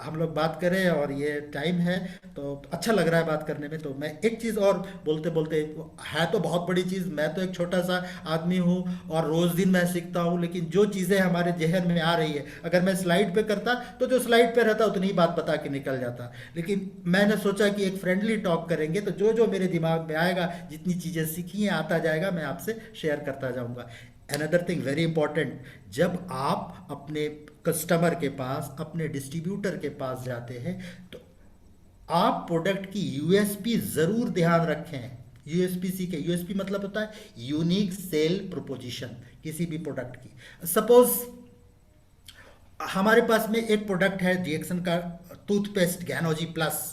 हम लोग बात करें और ये टाइम है तो अच्छा लग रहा है बात करने में, तो मैं एक चीज़ और बोलते बोलते, है तो बहुत बड़ी चीज़, मैं तो एक छोटा सा आदमी हूँ और रोज़ दिन मैं सीखता हूँ, लेकिन जो चीज़ें हमारे जहन में आ रही है, अगर मैं स्लाइड पे करता तो जो स्लाइड पे रहता उतनी ही बात बता के निकल जाता। लेकिन मैंने सोचा कि एक फ्रेंडली टॉक करेंगे, तो जो जो मेरे दिमाग में आएगा, जितनी चीज़ें सीखी हैं, आता जाएगा, मैं आपसे शेयर करता जाऊँगा। अनदर थिंग वेरी इंपॉर्टेंट, जब आप अपने कस्टमर के पास, अपने डिस्ट्रीब्यूटर के पास जाते हैं, तो आप प्रोडक्ट की यूएसपी ज़रूर ध्यान रखें। यूएसपी सीखे, यूएसपी मतलब होता है यूनिक सेल प्रोपोजिशन किसी भी प्रोडक्ट की। सपोज हमारे पास में एक प्रोडक्ट है डीएक्सन का टूथपेस्ट गैनोजी प्लस,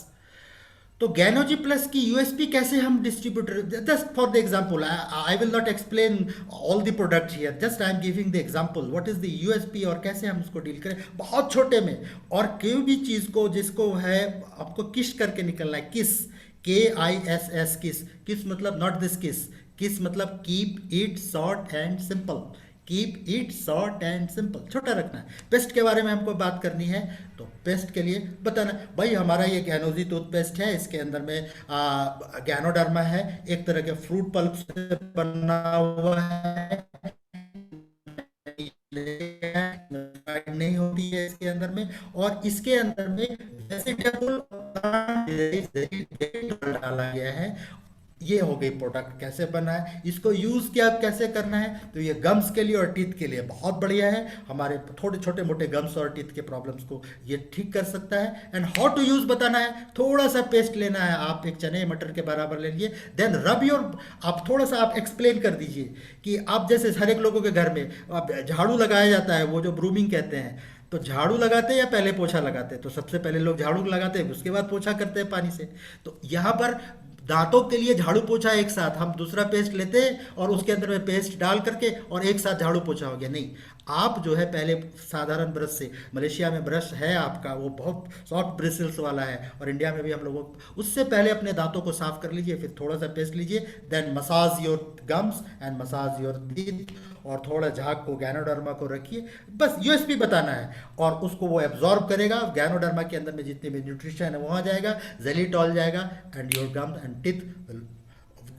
तो गैनोजी प्लस की यूएसपी कैसे हम distributor, just for the example, I will not explain all the product here, just I am giving the example what is the USP और कैसे हम उसको डील करें बहुत छोटे में। और कोई भी चीज़ को जिसको है आपको किस करके निकलना है, किस, KISS, किस, किस मतलब नॉट दिस किस, किस मतलब keep it short and simple, keep it short and simple, छोटा रखना है। पेस्ट के बारे में हमको बात करनी है, तो पेस्ट के लिए बताना भाई हमारा ये गैनोजी टूथपेस्ट है, इसके अंदर में गैनोडर्मा है, एक तरह के फ्रूट पल्प से बना हुआ है, नहीं होती है इसके अंदर में, और इसके अंदर में वेजिटेबल डाला गया है। ये हो गई प्रोडक्ट कैसे बना है, इसको यूज क्या कैसे करना है। तो ये गम्स के लिए और टीथ के लिए बहुत बढ़िया है। हमारे थोड़े छोटे मोटे गम्स और टीथ के प्रॉब्लम्स को ये ठीक कर सकता है। एंड हाउ टू यूज बताना है। थोड़ा सा पेस्ट लेना है, आप एक चने मटर के बराबर ले लिए, देन रब योर, आप थोड़ा सा आप एक्सप्लेन कर दीजिए कि आप जैसे हर एक लोगों के घर में आप झाड़ू लगाया जाता है, वो जो ब्रूमिंग कहते हैं, तो झाड़ू लगाते हैं या पहले पोछा लगाते हैं। तो सबसे पहले लोग झाड़ू लगाते हैं, उसके बाद पोछा करते हैं पानी से। तो यहाँ पर दांतों के लिए झाड़ू पोछा एक साथ, हम दूसरा पेस्ट लेते हैं और उसके अंदर में पेस्ट डाल करके और एक साथ झाड़ू पोछा हो गया। नहीं, आप जो है पहले साधारण ब्रश से, मलेशिया में ब्रश है आपका वो बहुत सॉफ्ट ब्रिसल्स वाला है, और इंडिया में भी हम लोगों, उससे पहले अपने दांतों को साफ कर लीजिए, फिर थोड़ा सा पेस्ट लीजिए, then massage your gums and massage your teeth, और थोड़ा झाग को गैनोडर्मा को रखिए। बस यूएसपी बताना है और उसको वो एब्जॉर्ब करेगा। गैनोडर्मा के अंदर में जितने भी न्यूट्रिशन है वहाँ जाएगा, जेलिटॉल जाएगा, and your gums and teeth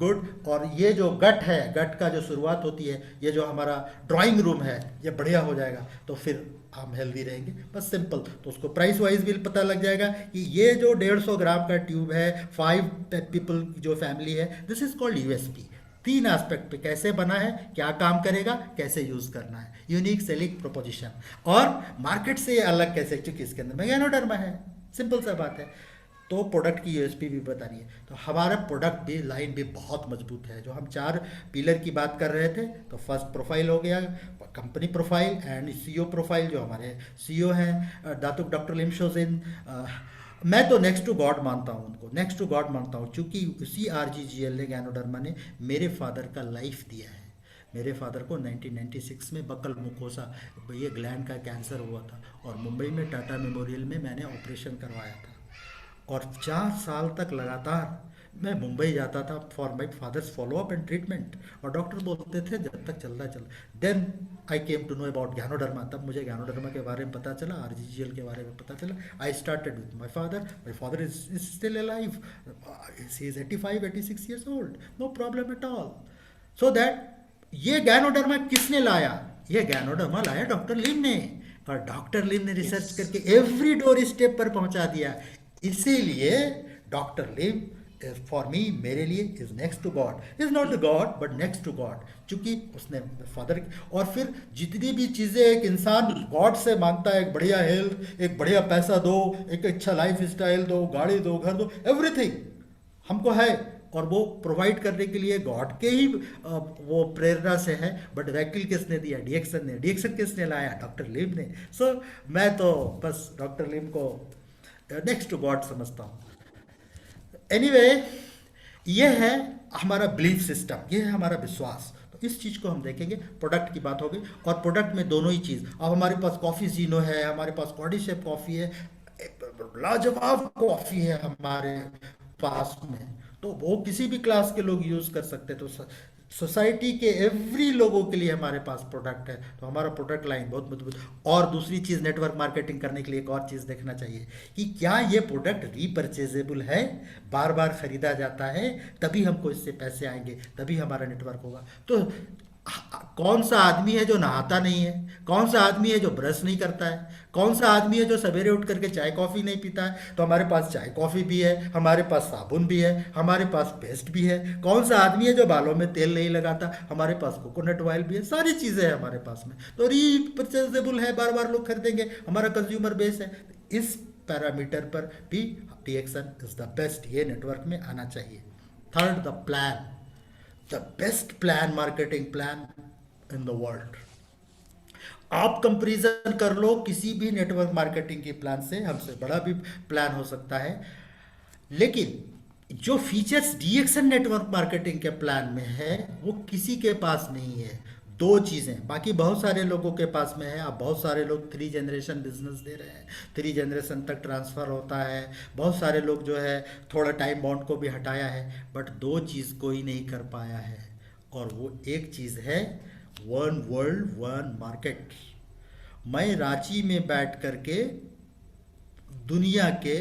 good. और ये जो गट है, गट का जो शुरुआत होती है, ये जो हमारा ड्राइंग रूम है, ये बढ़िया हो जाएगा, तो फिर हम हेल्दी रहेंगे। बस सिंपल। तो उसको प्राइस वाइज भी पता लग जाएगा कि ये जो 150 ग्राम का ट्यूब है, 5 पीपल जो फैमिली है, this is called USP. 3 aspect पे कैसे बना है, क्या काम करेगा, कैसे यूज करना है, यूनिक सेलिंग प्रोपोजिशन, और मार्केट से अलग कैसे, क्योंकि इसके अंदर में गैनोडर्मा है। सिंपल सा बात है। तो प्रोडक्ट की यूएसपी भी बतानी है। तो हमारा प्रोडक्ट भी लाइन भी बहुत मजबूत है। जो हम 4 पिलर की बात कर रहे थे, तो फर्स्ट प्रोफाइल हो गया, company profile and CEO profile. जो हमारे सीईओ हैं दातुक डॉक्टर लिम शोजिन, मैं तो नेक्स्ट टू गॉड मानता हूँ उनको, नेक्स्ट टू गॉड मानता हूँ, क्योंकि उसी आरजीजीएल ने, गैनोडर्मा ने मेरे फादर का लाइफ दिया है। मेरे फादर को 1996 में बकल मुकोसा, ये ग्लैंड का कैंसर हुआ था, और मुंबई में टाटा मेमोरियल में मैंने ऑपरेशन करवाया था, और 4 साल तक लगातार मैं मुंबई जाता था for my father's follow up and treatment, और डॉक्टर बोलते थे जब तक चलता चल। Then I came to know about ganoderma, तब मुझे गैनोडर्मा के बारे में पता चला, आरजीजीएल के बारे में पता चला। I started with my father is still alive, he is 85-86 years old, no problem at all. So that ये गैनोडर्मा किसने लाया, ये गैनोडर्मा लाया डॉक्टर लिम ने, और डॉक्टर लिम ने रिसर्च करके एवरी डोर स्टेप पर पहुंचा दिया। इसीलिए डॉक्टर लिम फॉर मी, मेरे लिए is next to God, is not the God but next to God, क्योंकि उसने फादर। और फिर जितनी भी चीज़ें एक इंसान गॉड से मांगता है, एक बढ़िया हेल्थ, एक बढ़िया पैसा दो, एक अच्छा लाइफ स्टाइल दो, गाड़ी दो, घर दो, एवरीथिंग हमको है, और वो प्रोवाइड करने के लिए गॉड के ही वो प्रेरणा से है। बट वैकिल किसने दिया, डीएक्सन ने। डीएक्सन किसने लाया, डॉक्टर लिम ने। सो मैं तो बस डॉक्टर लिम को नेक्स्ट टू गॉड समझता हूँ। एनीवे, ये है हमारा बिलीफ सिस्टम, ये है हमारा विश्वास। तो इस चीज़ को हम देखेंगे। प्रोडक्ट की बात हो गई, और प्रोडक्ट में दोनों ही चीज़। अब हमारे पास कॉफ़ी जीनो है, हमारे पास कॉर्डिशेप कॉफ़ी है, लाजवाब कॉफ़ी है हमारे पास में, तो वो किसी भी क्लास के लोग यूज़ कर सकते हैं। तो सोसाइटी के एवरी लोगों के लिए हमारे पास प्रोडक्ट है। तो हमारा प्रोडक्ट लाइन बहुत मजबूत। और दूसरी चीज़, नेटवर्क मार्केटिंग करने के लिए एक और चीज़ देखना चाहिए कि क्या ये प्रोडक्ट रीपरचेजेबल है, बार बार खरीदा जाता है, तभी हमको इससे पैसे आएंगे, तभी हमारा नेटवर्क होगा। तो कौन सा आदमी है जो नहाता नहीं है, कौन सा आदमी है जो ब्रश नहीं करता है, कौन सा आदमी है जो सवेरे उठ करके चाय कॉफ़ी नहीं पीता है। तो हमारे पास चाय कॉफ़ी भी है, हमारे पास साबुन भी है, हमारे पास पेस्ट भी है। कौन सा आदमी है जो बालों में तेल नहीं लगाता, हमारे पास कोकोनट ऑयल भी है। सारी चीज़ें हैं हमारे पास में, तो रीपरचेजेबल है, बार बार लोग खरीदेंगे, हमारा कंज्यूमर बेस है। इस पैरामीटर पर भी डीएक्सन इज द बेस्ट, ये नेटवर्क में आना चाहिए। Third, the plan, the best plan, marketing plan in the world. आप कंपैरिजन कर लो किसी भी नेटवर्क मार्केटिंग के प्लान से, हमसे बड़ा भी प्लान हो सकता है, लेकिन जो फीचर्स डीएक्सन नेटवर्क मार्केटिंग के प्लान में है वो किसी के पास नहीं है। 2 चीज़ें, बाकी बहुत सारे लोगों के पास में है। अब बहुत सारे लोग 3 जनरेशन बिजनेस दे रहे हैं, 3 जनरेशन तक ट्रांसफ़र होता है। बहुत सारे लोग जो है थोड़ा टाइम बाउंड को भी हटाया है, बट 2 चीज़ कोई नहीं कर पाया है, और वो एक चीज़ है वन वर्ल्ड वन मार्केट। मैं रांची में बैठ करके दुनिया के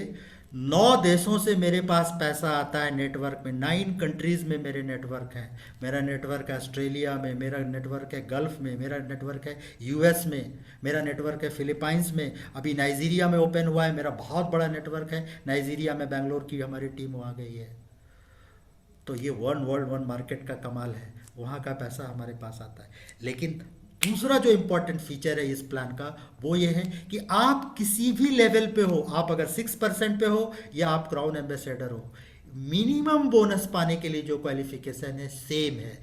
9 देशों से मेरे पास पैसा आता है नेटवर्क में, 9 कंट्रीज में मेरे नेटवर्क है। मेरा नेटवर्क है ऑस्ट्रेलिया में, मेरा नेटवर्क है गल्फ में, मेरा नेटवर्क है यूएस में, मेरा नेटवर्क है फिलीपाइंस में, अभी नाइजीरिया में ओपन हुआ है, मेरा बहुत बड़ा नेटवर्क है नाइजीरिया में, बेंगलोर की हमारी टीम वहाँ गई है। तो ये वन वर्ल्ड वन मार्केट का कमाल है, वहाँ का पैसा हमारे पास आता है। लेकिन दूसरा जो इम्पोर्टेंट फीचर है इस प्लान का वो ये है कि आप किसी भी लेवल पे हो, आप अगर 6% पे हो या आप क्राउन एम्बेसडर हो, मिनिमम बोनस पाने के लिए जो क्वालिफिकेशन है सेम है।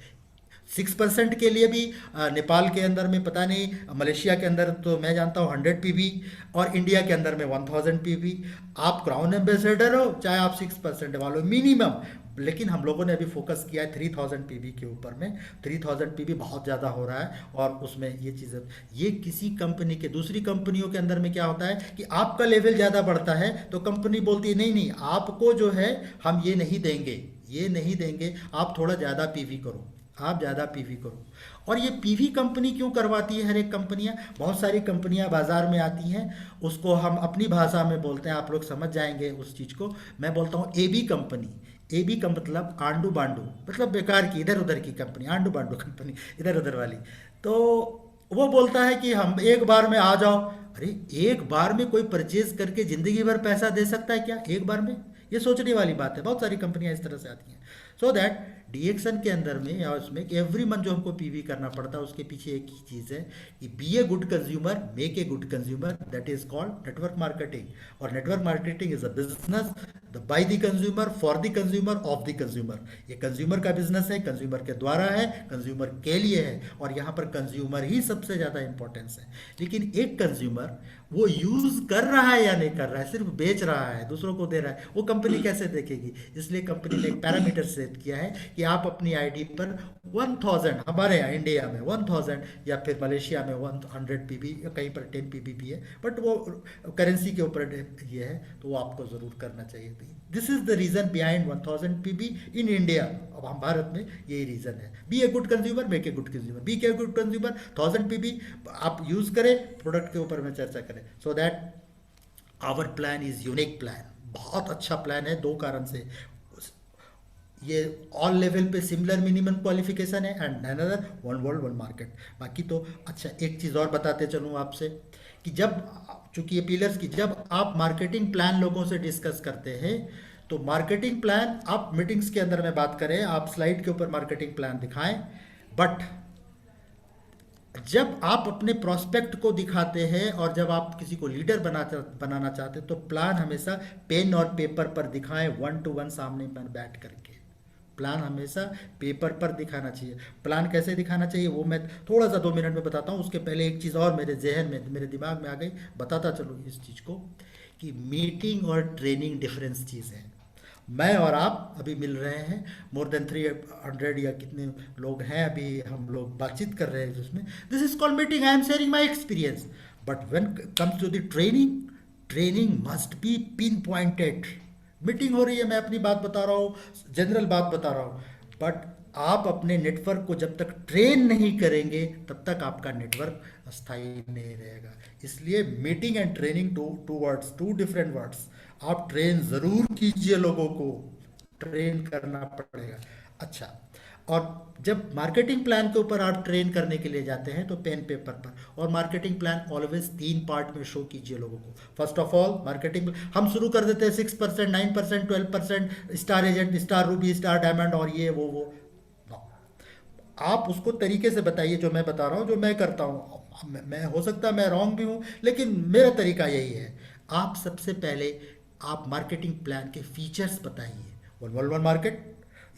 6% के लिए भी नेपाल के अंदर में पता नहीं, मलेशिया के अंदर तो मैं जानता हूँ 100 PB, और इंडिया के अंदर में 1000 PB। आप क्राउन एम्बेसडर हो चाहे आप 6% वालों, मिनिमम। लेकिन हम लोगों ने अभी फोकस किया है 3000 PB के ऊपर में। 3000 PB बहुत ज़्यादा हो रहा है, और उसमें ये चीज़ें, ये किसी कंपनी के, दूसरी कंपनियों के अंदर में क्या होता है कि आपका लेवल ज़्यादा बढ़ता है तो कंपनी बोलती है नहीं नहीं, आपको जो है हम ये नहीं देंगे, ये नहीं देंगे, आप थोड़ा ज़्यादा पीवी करो, आप ज़्यादा पीवी करो। और ये पीवी कंपनी क्यों करवाती है? हर एक कंपनियां, बहुत सारी कंपनियां बाजार में आती हैं, उसको हम अपनी भाषा में बोलते हैं, आप लोग समझ जाएंगे उस चीज़ को। मैं बोलता हूँ एबी कंपनी। एबी का मतलब आंडू बांडू, मतलब बेकार की, इधर उधर की कंपनी, आंडू बांडू कंपनी, इधर उधर वाली। तो वो बोलता है कि हम एक बार में आ जाओ। अरे एक बार में कोई परचेज करके ज़िंदगी भर पैसा दे सकता है क्या एक बार में? ये सोचने वाली बात है। बहुत सारी कंपनियां इस तरह से आती हैं। सो दैट डीएक्शन के अंदर में या उसमें एवरी मंथ जो हमको पीवी करना पड़ता है, उसके पीछे एक ही चीज़ है कि be a good consumer, make a good consumer, that is called network marketing. और network marketing is a business by the consumer, for the consumer, of the consumer. ये कंज्यूमर का बिजनेस है, कंज्यूमर के द्वारा है, कंज्यूमर के लिए है, और यहाँ पर कंज्यूमर ही सबसे ज़्यादा इंपॉर्टेंस है। लेकिन एक कंज्यूमर वो यूज़ कर रहा है या नहीं कर रहा है, सिर्फ बेच रहा है, दूसरों को दे रहा है, वो कंपनी कैसे देखेगी? इसलिए कंपनी ने एक पैरामीटर सेट किया है कि आप अपनी आईडी पर 1000, हमारे यहाँ इंडिया में 1000 या फिर मलेशिया में 100 PB या कहीं पर 10 PB भी है, बट वो करेंसी के ऊपर ये है, तो वो आपको ज़रूर करना चाहिए। This is the reason behind 1000 PB in India. अब हम भारत में यही रीज़न है। Be a good consumer, make a good consumer, be के गुड कंज्यूमर, 1000 PB आप यूज़ करें, प्रोडक्ट के ऊपर में चर्चा करें। So that our plan is unique plan, बहुत अच्छा प्लान है दो कारण से। ये ऑल लेवल पे सिमिलर मिनिमम क्वालिफिकेशन है, and another one world one market. बाकी तो अच्छा, एक चीज़ और बताते चलूँ आपसे कि जब, चूंकि ये पिलर्स की, जब आप मार्केटिंग प्लान लोगों से डिस्कस करते हैं तो मार्केटिंग प्लान आप मीटिंग्स के अंदर में बात करें, आप स्लाइड के ऊपर मार्केटिंग प्लान दिखाएं, बट जब आप अपने प्रोस्पेक्ट को दिखाते हैं और जब आप किसी को लीडर बनाना चाहते हैं तो प्लान हमेशा पेन और पेपर पर दिखाएं, 1 to 1 सामने पर बैठ करके। प्लान हमेशा पेपर पर दिखाना चाहिए। प्लान कैसे दिखाना चाहिए वो मैं थोड़ा सा 2 मिनट में बताता हूँ। उसके पहले एक चीज़ और मेरे जहन में, मेरे दिमाग में आ गई, बताता चलो इस चीज़ को कि मीटिंग और ट्रेनिंग डिफरेंस चीज़ है। मैं और आप अभी मिल रहे हैं, मोर देन 300 या कितने लोग हैं अभी हम लोग बातचीत कर रहे हैं उसमें, this is called meeting, I am sharing my experience. But when comes to the training, training must be pinpointed. Meeting हो रही है, मैं अपनी बात बता रहा हूँ, जनरल बात बता रहा हूँ, बट आप अपने नेटवर्क को जब तक ट्रेन नहीं करेंगे तब तक आपका नेटवर्क स्थायी नहीं रहेगा। इसलिए meeting and training two words, 2 different words. आप ट्रेन ज़रूर कीजिए, लोगों को ट्रेन करना पड़ेगा। अच्छा, और जब मार्केटिंग प्लान के ऊपर आप ट्रेन करने के लिए जाते हैं तो पेन पेपर पर, और मार्केटिंग प्लान ऑलवेज 3 पार्ट में शो कीजिए लोगों को। फर्स्ट ऑफ ऑल मार्केटिंग हम शुरू कर देते हैं 6%, 9%, 12%, star agent, star Ruby, star diamond और ये वो। आप उसको तरीके से बताइए जो मैं बता रहा हूँ, जो मैं करता हूँ। मैं हो सकता है मैं रॉन्ग भी हूँ, लेकिन मेरा तरीका यही है। आप सबसे पहले आप मार्केटिंग प्लान के फीचर्स बताइए। One world one market,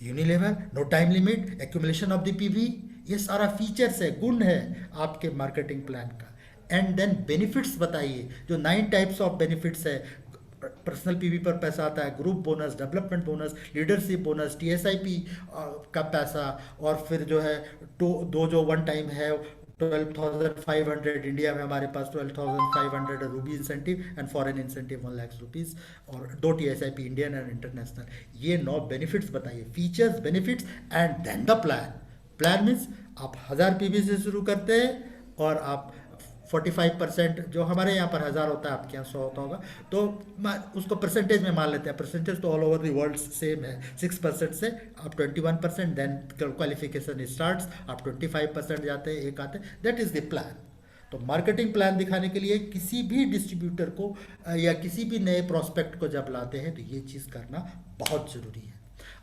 Unilever, no time limit, accumulation of the PV, ये सारा फीचर्स है, गुण है आपके मार्केटिंग प्लान का। एंड देन बेनिफिट्स बताइए, जो 9 टाइप्स ऑफ बेनिफिट्स है। पर्सनल पीवी पर पैसा आता है, group bonus, development bonus, leadership bonus, TSIP का पैसा, और फिर जो है दो जो वन टाइम है 12,500, इंडिया में हमारे पास 12,500 Ruby incentive and foreign incentive 1 lakh rupees, और 2 टीएसआईपी इंडियन एंड इंटरनेशनल। ये 9 बेनिफिट्स बताइए, features, benefits, and then the plan. Plan means आप 1000 पीवी से शुरू करते हैं और आप 45%, जो हमारे यहाँ पर 1000 होता है आपके यहाँ 100 होता होगा, तो उसको परसेंटेज में मान लेते हैं। परसेंटेज तो all over the world same है, 6% से आप 21%, देन क्वालिफिकेशन स्टार्ट्स, आप 25% जाते हैं, एक आते हैं, दैट इज़ द प्लान। तो मार्केटिंग प्लान दिखाने के लिए किसी भी डिस्ट्रीब्यूटर को या किसी भी नए प्रोस्पेक्ट को जब लाते हैं तो ये चीज़ करना बहुत ज़रूरी है।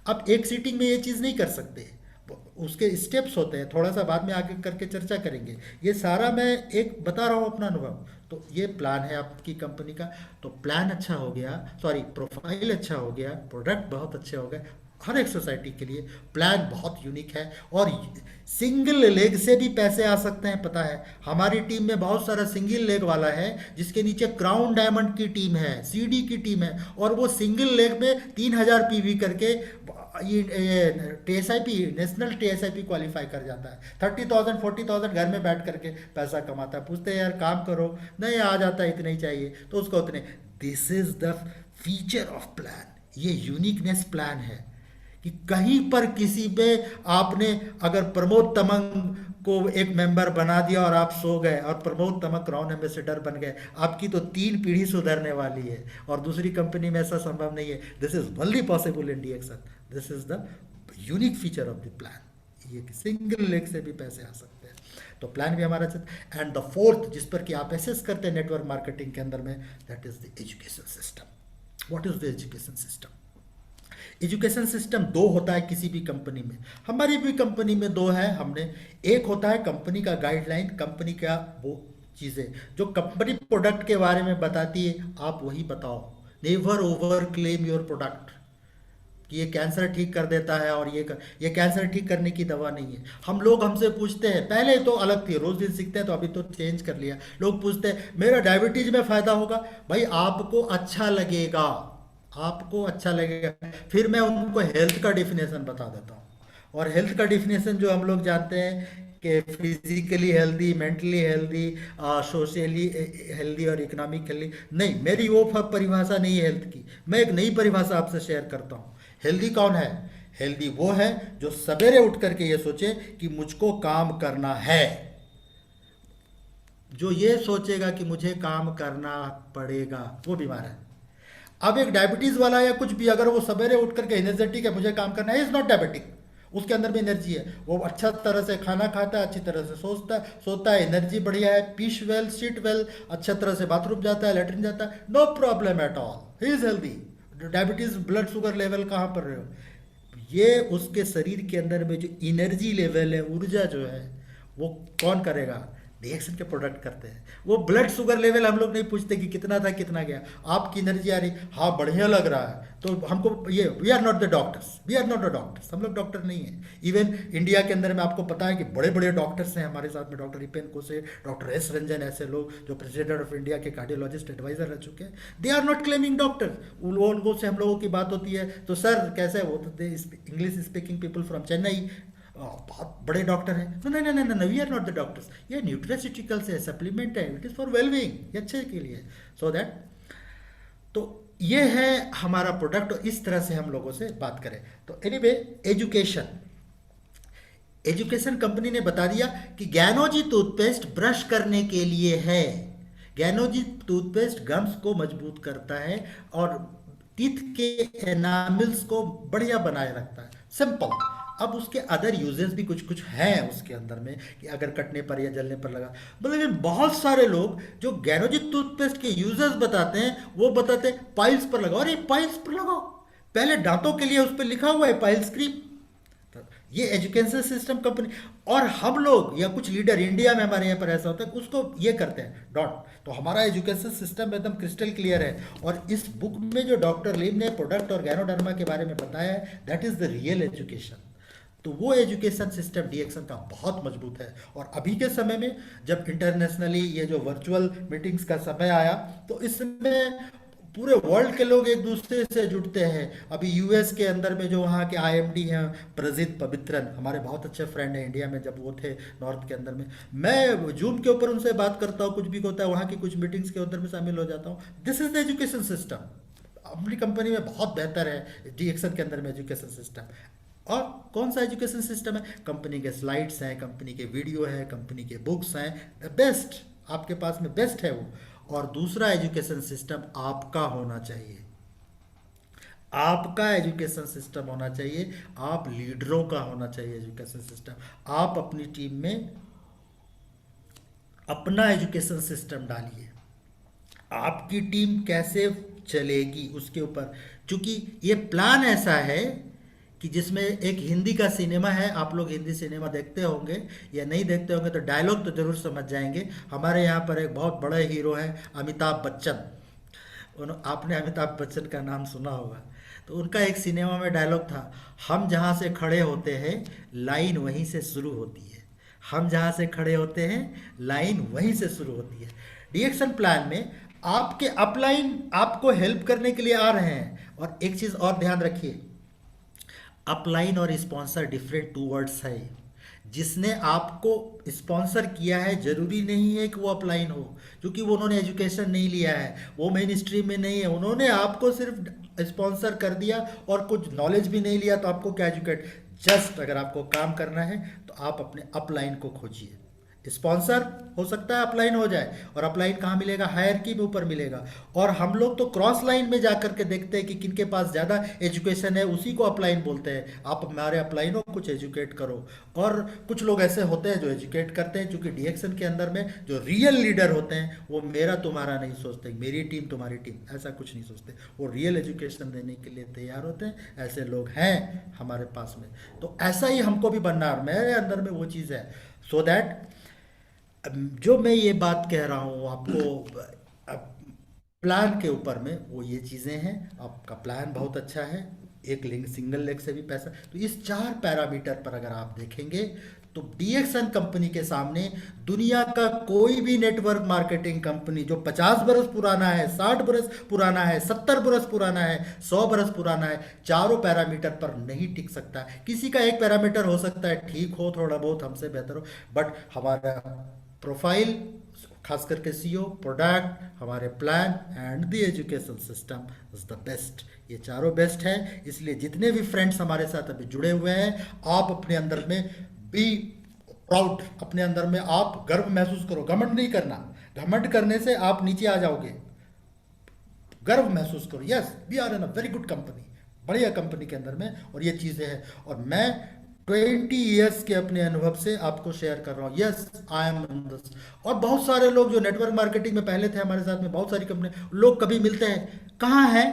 अब एक सीटिंग में ये चीज़ नहीं कर सकते, उसके स्टेप्स होते हैं, थोड़ा सा बाद में आगे करके चर्चा करेंगे। ये सारा मैं एक बता रहा हूँ अपना अनुभव। तो ये प्लान है आपकी कंपनी का। तो प्लान अच्छा हो गया, सॉरी प्रोफाइल अच्छा हो गया, प्रोडक्ट बहुत अच्छे हो गए, हर एक सोसाइटी के लिए प्लान बहुत यूनिक है। और सिंगल लेग से भी पैसे आ सकते हैं, पता है हमारी टीम में बहुत सारा सिंगल लेग वाला है, जिसके नीचे क्राउन डायमंड की टीम है, सीडी की टीम है, और वो सिंगल लेग में 3000 पीवी करके ये टीएसआईपी, नेशनल टीएसआईपी क्वालिफाई कर जाता है। 30,000 40,000 घर में बैठ करके पैसा कमाता है। पूछते हैं यार काम करो, नहीं आ जाता है, इतने ही चाहिए, तो उसको उतने। This is the feature of plan, ये यूनिकनेस प्लान है कि कहीं पर किसी पे आपने अगर प्रमोद तमंग को एक मेंबर बना दिया और आप सो गए और प्रमोद तमंग क्राउन एम्बेसडर बन गए, आपकी तो 3 पीढ़ी सुधरने वाली है। और दूसरी कंपनी में ऐसा संभव नहीं है। This is only possible in DXN. This is the unique feature of the plan. ये सिंगल लेग से भी पैसे आ सकते हैं, तो प्लान भी हमारा। एंड द फोर्थ जिस पर कि आप एसेस करते हैं नेटवर्क मार्केटिंग के अंदर में, that is the education system. What is the education system? Education system 2 होता है किसी भी कंपनी में, हमारी भी कंपनी में 2 है। हमने एक होता है कंपनी का गाइडलाइन, कंपनी का वो चीज़ें जो कंपनी प्रोडक्ट के बारे में बताती है, आप वही बताओ। Never over claim your product कि ये कैंसर ठीक कर देता है और ये कैंसर ठीक करने की दवा नहीं है। हम लोग हमसे पूछते हैं, पहले तो अलग थी, रोज दिन सीखते हैं, तो अभी तो चेंज कर लिया। लोग पूछते हैं मेरा डायबिटीज में फायदा होगा? भाई आपको अच्छा लगेगा, आपको अच्छा लगेगा। फिर मैं उनको हेल्थ का डिफिनेशन बता देता हूँ, और हेल्थ का डिफिनेशन जो हम लोग जानते हैं कि physically healthy, mentally healthy, socially healthy और इकोनॉमिक हेल्दी। नहीं, मेरी वो परिभाषा नहीं है हेल्थ की। मैं एक नई परिभाषा आपसे शेयर करता हूँ। हेल्दी कौन है? हेल्दी वो है जो सवेरे उठ करके ये सोचे कि मुझको काम करना है। जो ये सोचेगा कि मुझे काम करना पड़ेगा, वो बीमार है। अब एक डायबिटीज वाला या कुछ भी, अगर वो सवेरे उठ करके एनर्जेटिक है, मुझे काम करना है, इज नॉट डायबिटिक, उसके अंदर भी एनर्जी है। वो अच्छा तरह से खाना खाता है, अच्छी तरह से सोता है, एनर्जी बढ़िया है, पीस वेल, सीट वेल, अच्छा तरह से बाथरूम जाता है, लेटरिन जाता है, no problem at all, he is healthy. Diabetes, blood sugar level कहाँ पर रहे हो, ये उसके शरीर के अंदर में जो एनर्जी लेवल है, ऊर्जा जो है, वो कौन करेगा? डीएक्सन के प्रोडक्ट करते हैं। वो ब्लड शुगर लेवल हम लोग नहीं पूछते कि कितना था कितना गया, आपकी एनर्जी आ रही, हाँ बढ़िया लग रहा है, तो हमको ये, we are not the doctors, we are not the doctors, हम लोग डॉक्टर नहीं है। इवन इंडिया के अंदर में आपको पता है कि बड़े बड़े डॉक्टर्स हैं हमारे साथ में, डॉक्टर रिपेन कोसे, डॉक्टर एस रंजन, ऐसे लोग जो प्रेसिडेंट ऑफ इंडिया के कार्डियोलॉजिस्ट एडवाइजर रह चुके हैं। They are not claiming doctor. उन लोगों से हम लोगों की बात होती है तो सर कैसे, वो तो English speaking people from Chennai, बहुत बड़े डॉक्टर हैं। नहीं नहीं नहीं नहीं, we are not the doctors, ये न्यूट्रास्यूटिकल्स है, सप्लीमेंट है, इट इज़ फॉर वेलबींग, ये अच्छे के लिए। सो दैट, तो ये है हमारा प्रोडक्ट। इस तरह से हम लोगों से बात करें तो एनीवे, एजुकेशन कंपनी ने बता दिया कि ज्ञानोजी टूथपेस्ट ब्रश करने के लिए है। ज्ञानोजी टूथपेस्ट गम्स को मजबूत करता है और टीथ के एनामिल्स को बढ़िया बनाए रखता है, सिंपल। अब उसके अदर यूजेस भी कुछ कुछ हैं उसके अंदर में, कि अगर कटने पर या जलने पर लगा, मतलब बहुत सारे लोग जो ज्ञानोजी टूथपेस्ट के यूजेस बताते हैं, वो बताते हैं पाइल्स पर लगाओ। अरे पाइल्स पर लगाओ, पहले दांतों के लिए उस पर लिखा हुआ है पाइल्स क्रीम। ये एजुकेशन सिस्टम कंपनी, और हम लोग या कुछ लीडर इंडिया में हमारे यहाँ पर ऐसा होता है, उसको ये करते हैं डॉट। तो हमारा एजुकेशन सिस्टम एकदम क्रिस्टल क्लियर है। और इस बुक में जो डॉक्टर लिम ने प्रोडक्ट और गैनोडर्मा के बारे में बताया है, that is the real education. तो वो एजुकेशन सिस्टम डीएक्सन का बहुत मजबूत है। और अभी के समय में जब इंटरनेशनली ये जो वर्चुअल मीटिंग्स का समय आया, तो इसमें पूरे वर्ल्ड के लोग एक दूसरे से जुड़ते हैं। अभी यूएस के अंदर में जो वहाँ के आईएमडी हैं, प्रजित पवित्रन, हमारे बहुत अच्छे फ्रेंड हैं इंडिया में, जब वो थे नॉर्थ के अंदर में, मैं जूम के ऊपर उनसे बात करता हूँ, कुछ भी होता है वहाँ की कुछ मीटिंग्स के अंदर में शामिल हो जाता हूँ। This is the education system. अपनी कंपनी में बहुत बेहतर है डीएक्सन के अंदर में एजुकेशन सिस्टम। और कौन सा एजुकेशन सिस्टम है? कंपनी के स्लाइड्स हैं, कंपनी के वीडियो है, कंपनी के बुक्स हैं, द बेस्ट आपके पास में बेस्ट है वो। और दूसरा एजुकेशन सिस्टम आपका होना चाहिए, आपका एजुकेशन सिस्टम होना चाहिए, आप लीडरों का होना चाहिए एजुकेशन सिस्टम। आप अपनी टीम में अपना एजुकेशन सिस्टम डालिए, आपकी टीम कैसे चलेगी उसके ऊपर। क्योंकि ये प्लान ऐसा है कि जिसमें एक हिंदी का सिनेमा है, आप लोग हिंदी सिनेमा देखते होंगे या नहीं देखते होंगे तो डायलॉग तो जरूर समझ जाएंगे। हमारे यहाँ पर एक बहुत बड़े हीरो हैं अमिताभ बच्चन, आपने अमिताभ बच्चन का नाम सुना होगा। तो उनका एक सिनेमा में डायलॉग था, हम जहाँ से खड़े होते हैं लाइन वहीं से शुरू होती है, हम जहाँ से खड़े होते हैं लाइन वहीं से शुरू होती है। डीएक्शन प्लान में आपके अपलाइन आपको हेल्प करने के लिए आ रहे हैं। और एक चीज़ और ध्यान रखिए, अपलाइन और स्पॉन्सर डिफरेंट टू वर्ड्स है। जिसने आपको स्पॉन्सर किया है जरूरी नहीं है कि वो अपलाइन हो, क्योंकि वो उन्होंने एजुकेशन नहीं लिया है, वो मेन स्ट्रीम में नहीं है, उन्होंने आपको सिर्फ स्पॉन्सर कर दिया और कुछ नॉलेज भी नहीं लिया, तो आपको क्या एजुकेट। जस्ट अगर आपको काम करना है तो आप अपने अपलाइन को खोजिए। स्पॉन्सर हो सकता है अपलाइन हो जाए, और अपलाइन कहाँ मिलेगा? हायरकी में ऊपर मिलेगा। और हम लोग तो क्रॉस लाइन में जाकर के देखते हैं कि किनके पास ज़्यादा एजुकेशन है, उसी को अपलाइन बोलते हैं। आप हमारे अपलाइनों को कुछ एजुकेट करो। और कुछ लोग ऐसे होते हैं जो एजुकेट करते हैं, क्योंकि डीएक्शन के अंदर में जो रियल लीडर होते हैं वो मेरा तुम्हारा नहीं सोचते, मेरी टीम तुम्हारी टीम, ऐसा कुछ नहीं सोचते। वो रियल एजुकेशन देने के लिए तैयार होते हैं। ऐसे लोग हैं हमारे पास में, तो ऐसा ही हमको भी बनना है। मेरे अंदर में वो चीज़ है, सो दैट जो मैं ये बात कह रहा हूँ आपको प्लान के ऊपर में, वो ये चीज़ें हैं। आपका प्लान बहुत अच्छा है, एक लिंक सिंगल लेग से भी पैसा, तो इस 4 पैरामीटर पर अगर आप देखेंगे तो डीएक्शन कंपनी के सामने दुनिया का कोई भी नेटवर्क मार्केटिंग कंपनी जो 50 बरस पुराना है, 60 बरस पुराना है, 70 बरस पुराना है, 100 बरस पुराना है, चारों पैरामीटर पर नहीं टिक सकता। किसी का एक पैरामीटर हो सकता है ठीक हो, थोड़ा बहुत हमसे बेहतर हो, बट हमारा प्रोफाइल, खास करके सीओ, प्रोडक्ट, हमारे plan and the education system is the best. ये चारों बेस्ट है। इसलिए जितने भी फ्रेंड्स हमारे साथ अभी जुड़े हुए हैं, आप अपने अंदर में बी प्राउड, अपने अंदर में आप गर्व महसूस करो। घमंड नहीं करना, घमंड करने से आप नीचे आ जाओगे। गर्व महसूस करो, yes we are in a very good company, बढ़िया कंपनी के अंदर में, और ये चीज़ें हैं। और मैं 20 ईयर्स के अपने अनुभव से आपको शेयर कर रहा हूँ। Yes I am in this. और बहुत सारे लोग जो नेटवर्क मार्केटिंग में पहले थे हमारे साथ में, बहुत सारी कंपनी लोग कभी मिलते हैं, कहाँ हैं?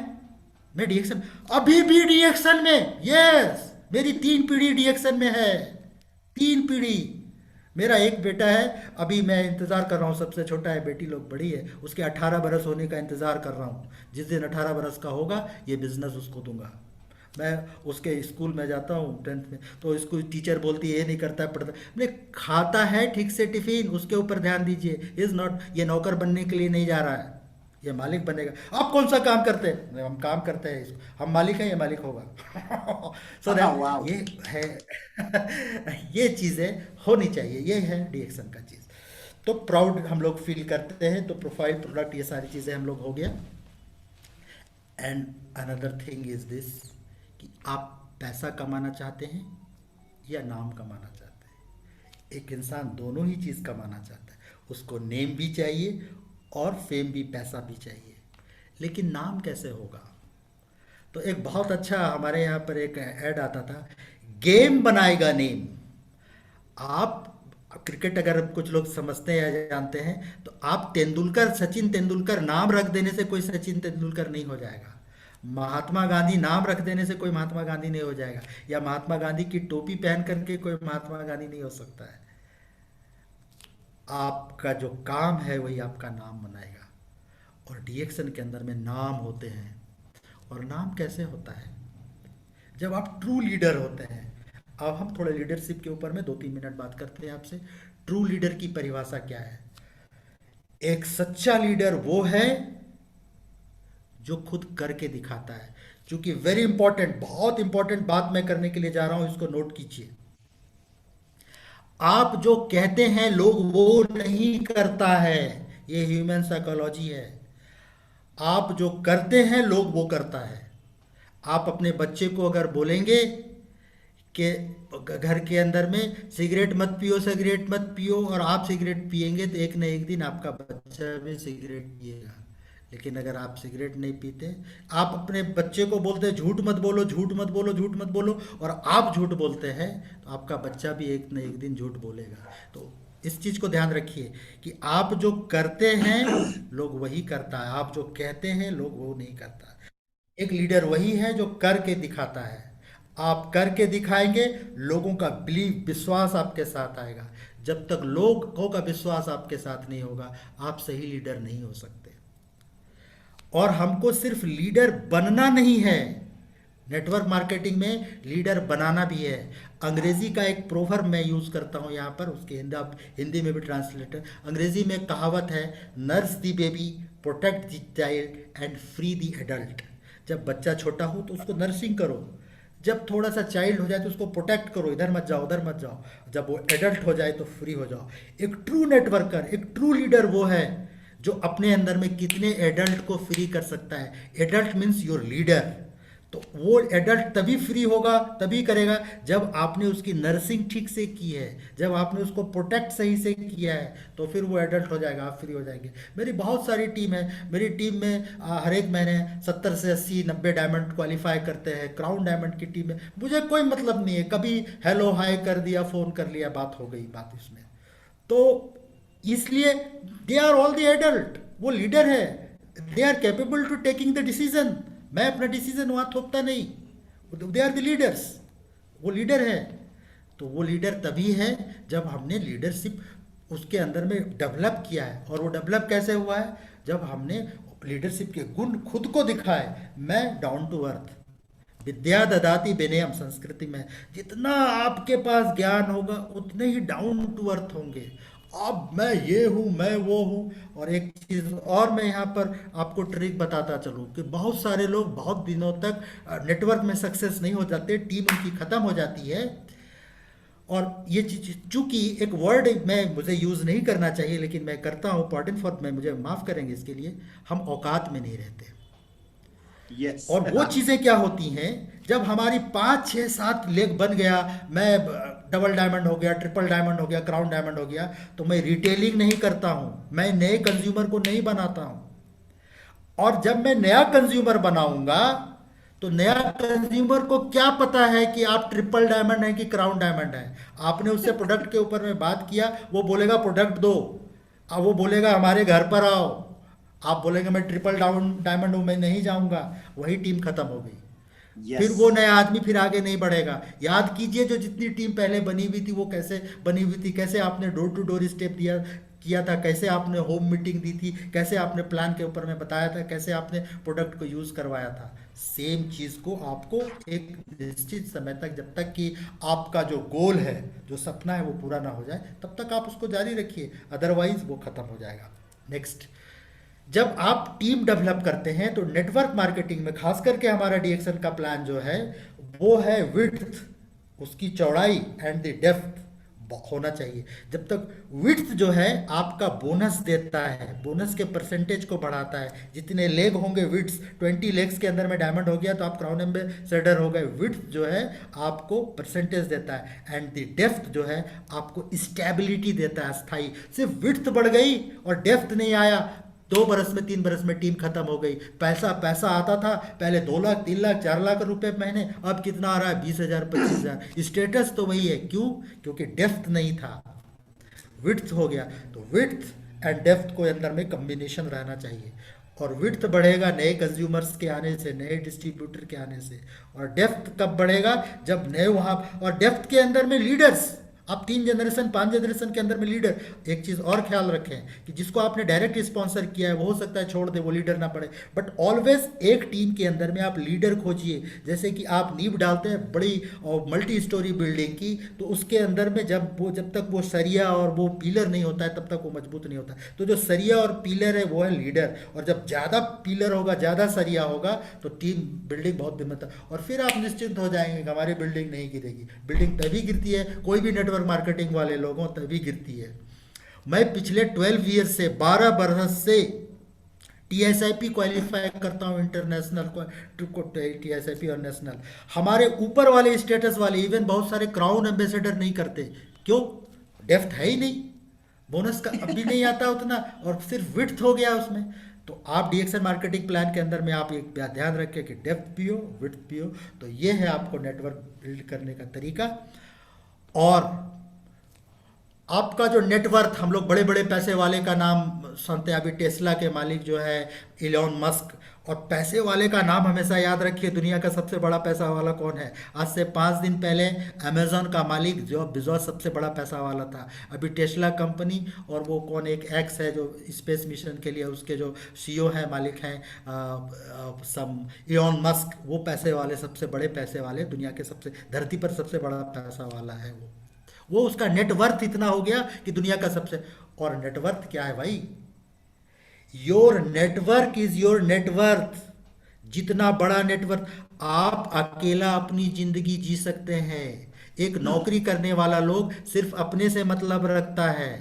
मैं डीएक्शन, अभी भी डीएक्शन में। यस मेरी 3 पीढ़ी डीएक्शन में है, 3 पीढ़ी। मेरा एक बेटा है, अभी मैं इंतज़ार कर रहा हूँ, सबसे छोटा है, बेटी लोग बड़ी है, उसके 18 बरस होने का इंतज़ार कर रहा हूँ। जिस दिन 18 बरस का होगा ये बिज़नेस उसको दूंगा। मैं उसके स्कूल में जाता हूँ 10th में, तो स्कूल टीचर बोलती है ये नहीं करता है, पढ़ता मैं खाता है ठीक से टिफिन, उसके ऊपर ध्यान दीजिए। इज़ नॉट, ये नौकर बनने के लिए नहीं जा रहा है, ये मालिक बनेगा। आप कौन सा काम करते हैं? हम काम करते हैं इसको, हम मालिक हैं, ये मालिक होगा। सो दैट ये है ये चीज़ें होनी चाहिए, ये है डीएक्शन का चीज़। तो प्राउड हम लोग फील करते हैं, तो प्रोफाइल, प्रोडक्ट, ये सारी चीज़ें हम लोग हो गया। And another thing is this कि आप पैसा कमाना चाहते हैं या नाम कमाना चाहते हैं। एक इंसान दोनों ही चीज़ कमाना चाहता है, उसको नेम भी चाहिए और फेम भी, पैसा भी चाहिए। लेकिन नाम कैसे होगा? तो एक बहुत अच्छा हमारे यहाँ पर एक ऐड आता था, गेम बनाएगा नेम। आप क्रिकेट अगर कुछ लोग समझते हैं या जानते हैं, तो आप तेंदुलकर, सचिन तेंदुलकर नाम रख देने से कोई सचिन तेंदुलकर नहीं हो जाएगा। महात्मा गांधी नाम रख देने से कोई महात्मा गांधी नहीं हो जाएगा, या महात्मा गांधी की टोपी पहन करके कोई महात्मा गांधी नहीं हो सकता है। आपका जो काम है वही आपका नाम बनाएगा। और डीएक्शन के अंदर में नाम होते हैं। और नाम कैसे होता है? जब आप ट्रू लीडर होते हैं। अब हम थोड़े लीडरशिप के ऊपर में 2-3 मिनट बात करते हैं आपसे। ट्रू लीडर की परिभाषा क्या है? एक सच्चा लीडर वो है जो खुद करके दिखाता है। क्योंकि वेरी इंपॉर्टेंट, बहुत इंपॉर्टेंट बात मैं करने के लिए जा रहा हूं, इसको नोट कीजिए। आप जो कहते हैं लोग वो नहीं करता है, ये ह्यूमन साइकोलॉजी है। आप जो करते हैं लोग वो करता है। आप अपने बच्चे को अगर बोलेंगे कि घर के अंदर में सिगरेट मत पियो, सिगरेट मत पियो, और आप सिगरेट पिएंगे तो एक न एक दिन आपका बच्चा भी सिगरेट पिएगा। लेकिन अगर आप सिगरेट नहीं पीते, आप अपने बच्चे को बोलते हैं झूठ मत बोलो, झूठ मत बोलो, झूठ मत बोलो, और आप झूठ बोलते हैं, तो आपका बच्चा भी एक न एक दिन झूठ बोलेगा। तो इस चीज़ को ध्यान रखिए कि आप जो करते हैं लोग वही करता है, आप जो कहते हैं लोग वो नहीं करता। एक लीडर वही है जो करके दिखाता है। आप करके दिखाएंगे, लोगों का बिलीव, विश्वास आपके साथ आएगा। जब तक लोगों का विश्वास आपके साथ नहीं होगा, आप सही लीडर नहीं हो सकते। और हमको सिर्फ लीडर बनना नहीं है, नेटवर्क मार्केटिंग में लीडर बनाना भी है। अंग्रेजी का एक प्रोवर्ब मैं यूज़ करता हूँ यहाँ पर, उसके हिंदी में भी ट्रांसलेटर। अंग्रेजी में एक कहावत है, nurse the baby, protect the child and free the adult. जब बच्चा छोटा हो तो उसको नर्सिंग करो, जब थोड़ा सा चाइल्ड हो जाए तो उसको प्रोटेक्ट करो, इधर मत जाओ उधर मत जाओ, जब वो एडल्ट हो जाए तो फ्री हो जाओ। एक ट्रू नेटवर्कर, एक ट्रू लीडर वो है जो अपने अंदर में कितने एडल्ट को फ्री कर सकता है। Adult means your leader. तो वो एडल्ट तभी फ्री होगा, तभी करेगा जब आपने उसकी नर्सिंग ठीक से की है, जब आपने उसको प्रोटेक्ट सही से किया है, तो फिर वो एडल्ट हो जाएगा, आप फ्री हो जाएंगे। मेरी बहुत सारी टीम है, मेरी टीम में हर एक महीने 70 से 80 90 डायमंड क्वालिफाई करते हैं, क्राउन डायमंड की टीम है। मुझे कोई मतलब नहीं है, कभी हेलो हाय कर दिया, फ़ोन कर लिया, बात हो गई, बात इसमें। तो इसलिए they are all the adult, वो लीडर है, they are capable to taking the decision. मैं अपना डिसीजन वहाँ थोपता नहीं, दे आर द लीडर्स, वो लीडर है। तो वो लीडर तभी है जब हमने लीडरशिप उसके अंदर में डेवलप किया है। और वो डेवलप कैसे हुआ है? जब हमने लीडरशिप के गुण खुद को दिखाए। मैं डाउन टू अर्थ, विद्या ददाति विनयम, संस्कृति में जितना आपके पास ज्ञान होगा उतने ही डाउन टू अर्थ होंगे। अब मैं ये हूँ, मैं वो हूँ। और एक चीज़ और मैं यहाँ पर आपको ट्रिक बताता चलूँ कि बहुत सारे लोग बहुत दिनों तक नेटवर्क में सक्सेस नहीं हो जाते, टीम उनकी ख़त्म हो जाती है। और ये चीज़ चूँकि एक वर्ड मुझे यूज़ नहीं करना चाहिए लेकिन मैं करता हूँ, पॉर्टन फॉर, मैं मुझे माफ़ करेंगे इसके लिए, हम औकात में नहीं रहते। Yes. और वो चीज़ें क्या होती हैं, जब हमारी 5 6 7 लेग बन गया, मैं डबल डायमंड हो गया, ट्रिपल डायमंड हो गया, क्राउन डायमंड हो गया, तो मैं रिटेलिंग नहीं करता हूँ, मैं नए कंज्यूमर को नहीं बनाता हूँ। और जब मैं नया कंज्यूमर बनाऊंगा तो नया कंज्यूमर को क्या पता है कि आप ट्रिपल डायमंड है कि क्राउन डायमंड है। आपने उससे प्रोडक्ट के ऊपर में बात किया, वो बोलेगा प्रोडक्ट दो, अब वो बोलेगा हमारे घर पर आओ, आप बोलेंगे मैं ट्रिपल डायमंड हूँ, मैं नहीं जाऊंगा, वही टीम खत्म हो गई। Yes. फिर वो नया आदमी फिर आगे नहीं बढ़ेगा। याद कीजिए जो जितनी टीम पहले बनी हुई थी वो कैसे बनी हुई थी, कैसे आपने डोर टू डोर स्टेप किया था, कैसे आपने होम मीटिंग दी थी, कैसे आपने प्लान के ऊपर में बताया था, कैसे आपने प्रोडक्ट को यूज़ करवाया था। सेम चीज़ को आपको एक निश्चित समय तक, जब तक कि आपका जो गोल है, जो सपना है वो पूरा ना हो जाए, तब तक आप उसको जारी रखिए, अदरवाइज वो ख़त्म हो जाएगा। नेक्स्ट, जब आप टीम डेवलप करते हैं तो नेटवर्क मार्केटिंग में खास करके हमारा डीएक्शन का प्लान जो है वो है विड्थ, उसकी चौड़ाई एंड द डेप्थ होना चाहिए। जब तक विड्थ जो है आपका बोनस देता है, बोनस के परसेंटेज को बढ़ाता है। जितने लेग होंगे विड्थ, 20 लेग्स के अंदर में डायमंड हो गया तो आप क्राउन एम्बेसडर हो गए। विड्थ जो है आपको परसेंटेज देता है एंड द डेप्थ जो है आपको स्टेबिलिटी देता है, स्थायी। सिर्फ विड्थ बढ़ गई और डेप्थ नहीं आया, 2 बरस में 3 बरस में टीम खत्म हो गई। पैसा आता था पहले 2 लाख 3 लाख 4 लाख रुपए महीने, अब कितना आ रहा है? 20,000 25,000। स्टेटस तो वही है, क्यों? क्योंकि डेप्थ नहीं था, विड्थ हो गया। तो विड्थ एंड डेप्थ को अंदर में कम्बिनेशन रहना चाहिए। और विड्थ बढ़ेगा नए कंज्यूमर्स के आने से, नए डिस्ट्रीब्यूटर के आने से। और डेप्थ कब बढ़ेगा? जब नए वहाँ, और डेप्थ के अंदर में लीडर्स, आप 3 जनरेशन 5 जनरेशन के अंदर में लीडर। एक चीज़ और ख्याल रखें कि जिसको आपने डायरेक्ट स्पॉन्सर किया है वो हो सकता है छोड़ दे, वो लीडर ना पड़े, बट ऑलवेज एक टीम के अंदर में आप लीडर खोजिए। जैसे कि आप नींव डालते हैं बड़ी और मल्टी स्टोरी बिल्डिंग की, तो उसके अंदर में जब तक वो सरिया और वो पिलर नहीं होता है तब तक वो मजबूत नहीं होता। तो जो सरिया और पिलर है वो है लीडर, और जब ज़्यादा पिलर होगा, ज़्यादा सरिया होगा तो टीम बिल्डिंग बहुत दिक्कत है। और फिर आप निश्चिंत हो जाएंगे कि हमारी बिल्डिंग नहीं गिरेगी। बिल्डिंग तभी गिरती है, कोई भी नेटवर्क मार्केटिंग वाले लोगों तभी गिरती है। मैं पिछले 12 ईयर से 12 बरस से TSIP क्वालिफाई करता हूँ, इंटरनेशनल TSIP और नेशनल। हमारे ऊपर वाले स्टेटस वाले इवन बहुत सारे क्राउन एम्बेसडर नहीं करते। क्यों? डेप्थ है ही नहीं, बोनस का अब भी नहीं आता उतना, और सिर्फ विड्थ हो गया उसमें। तो आप DXN मार्केटिंग प्लान के अंदर में आप एक ध्यान रखें कि डेप्थ भी हो, विड्थ भी हो। तो ये है आपको नेटवर्क बिल्ड करने का तरीका। और आपका जो नेटवर्थ, हम लोग बड़े बड़े पैसे वाले का नाम सुनते हैं, अभी टेस्ला के मालिक जो है इलॉन मस्क, और पैसे वाले का नाम हमेशा याद रखिए, दुनिया का सबसे बड़ा पैसा वाला कौन है? आज से 5 दिन पहले अमेजोन का मालिक जो बिजोस सबसे बड़ा पैसा वाला था। अभी टेस्ला कंपनी और वो कौन एक एक्स है जो स्पेस मिशन के लिए उसके जो CEO हैं, मालिक हैं, सम इलॉन मस्क, वो पैसे वाले, सबसे बड़े पैसे वाले, दुनिया के सबसे, धरती पर सबसे बड़ा पैसा वाला है वो उसका नेटवर्थ इतना हो गया कि दुनिया का सबसे। और नेटवर्थ क्या है भाई? Your network is your net worth. जितना बड़ा नेटवर्क, आप अकेला अपनी जिंदगी जी सकते हैं। एक नौकरी करने वाला लोग सिर्फ अपने से मतलब रखता है,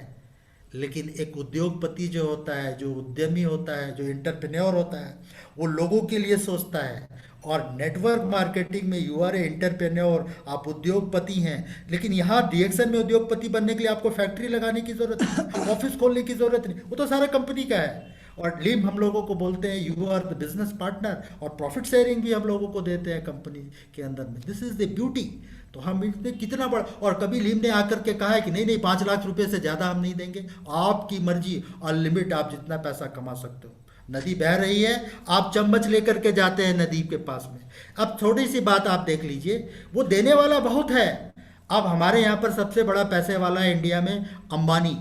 लेकिन एक उद्योगपति जो होता है, जो उद्यमी होता है, जो एंटरप्रेन्योर होता है, वो लोगों के लिए सोचता है। और नेटवर्क मार्केटिंग में यू आर ए एंटरप्रेन्योर, आप उद्योगपति हैं। लेकिन यहाँ DXN में उद्योगपति बनने के लिए आपको फैक्ट्री लगाने की जरूरत नहीं, ऑफिस खोलने की जरूरत नहीं, वो तो सारा कंपनी का है। और लीम हम लोगों को बोलते हैं you are the business partner, और प्रॉफिट शेयरिंग भी हम लोगों को देते हैं कंपनी के अंदर में। This is the beauty. तो हम इसमें कितना बड़ा, और कभी लीम ने आकर के कहा है कि नहीं नहीं 5 लाख रुपए से ज़्यादा हम नहीं देंगे, आपकी मर्जी, अनलिमिट, आप जितना पैसा कमा सकते हो। नदी बह रही है, आप चम्मच लेकर के जाते हैं नदी के पास में। अब थोड़ी सी बात आप देख लीजिए, वो देने वाला बहुत है। अब हमारे यहाँ पर सबसे बड़ा पैसे वाला है इंडिया में अंबानी,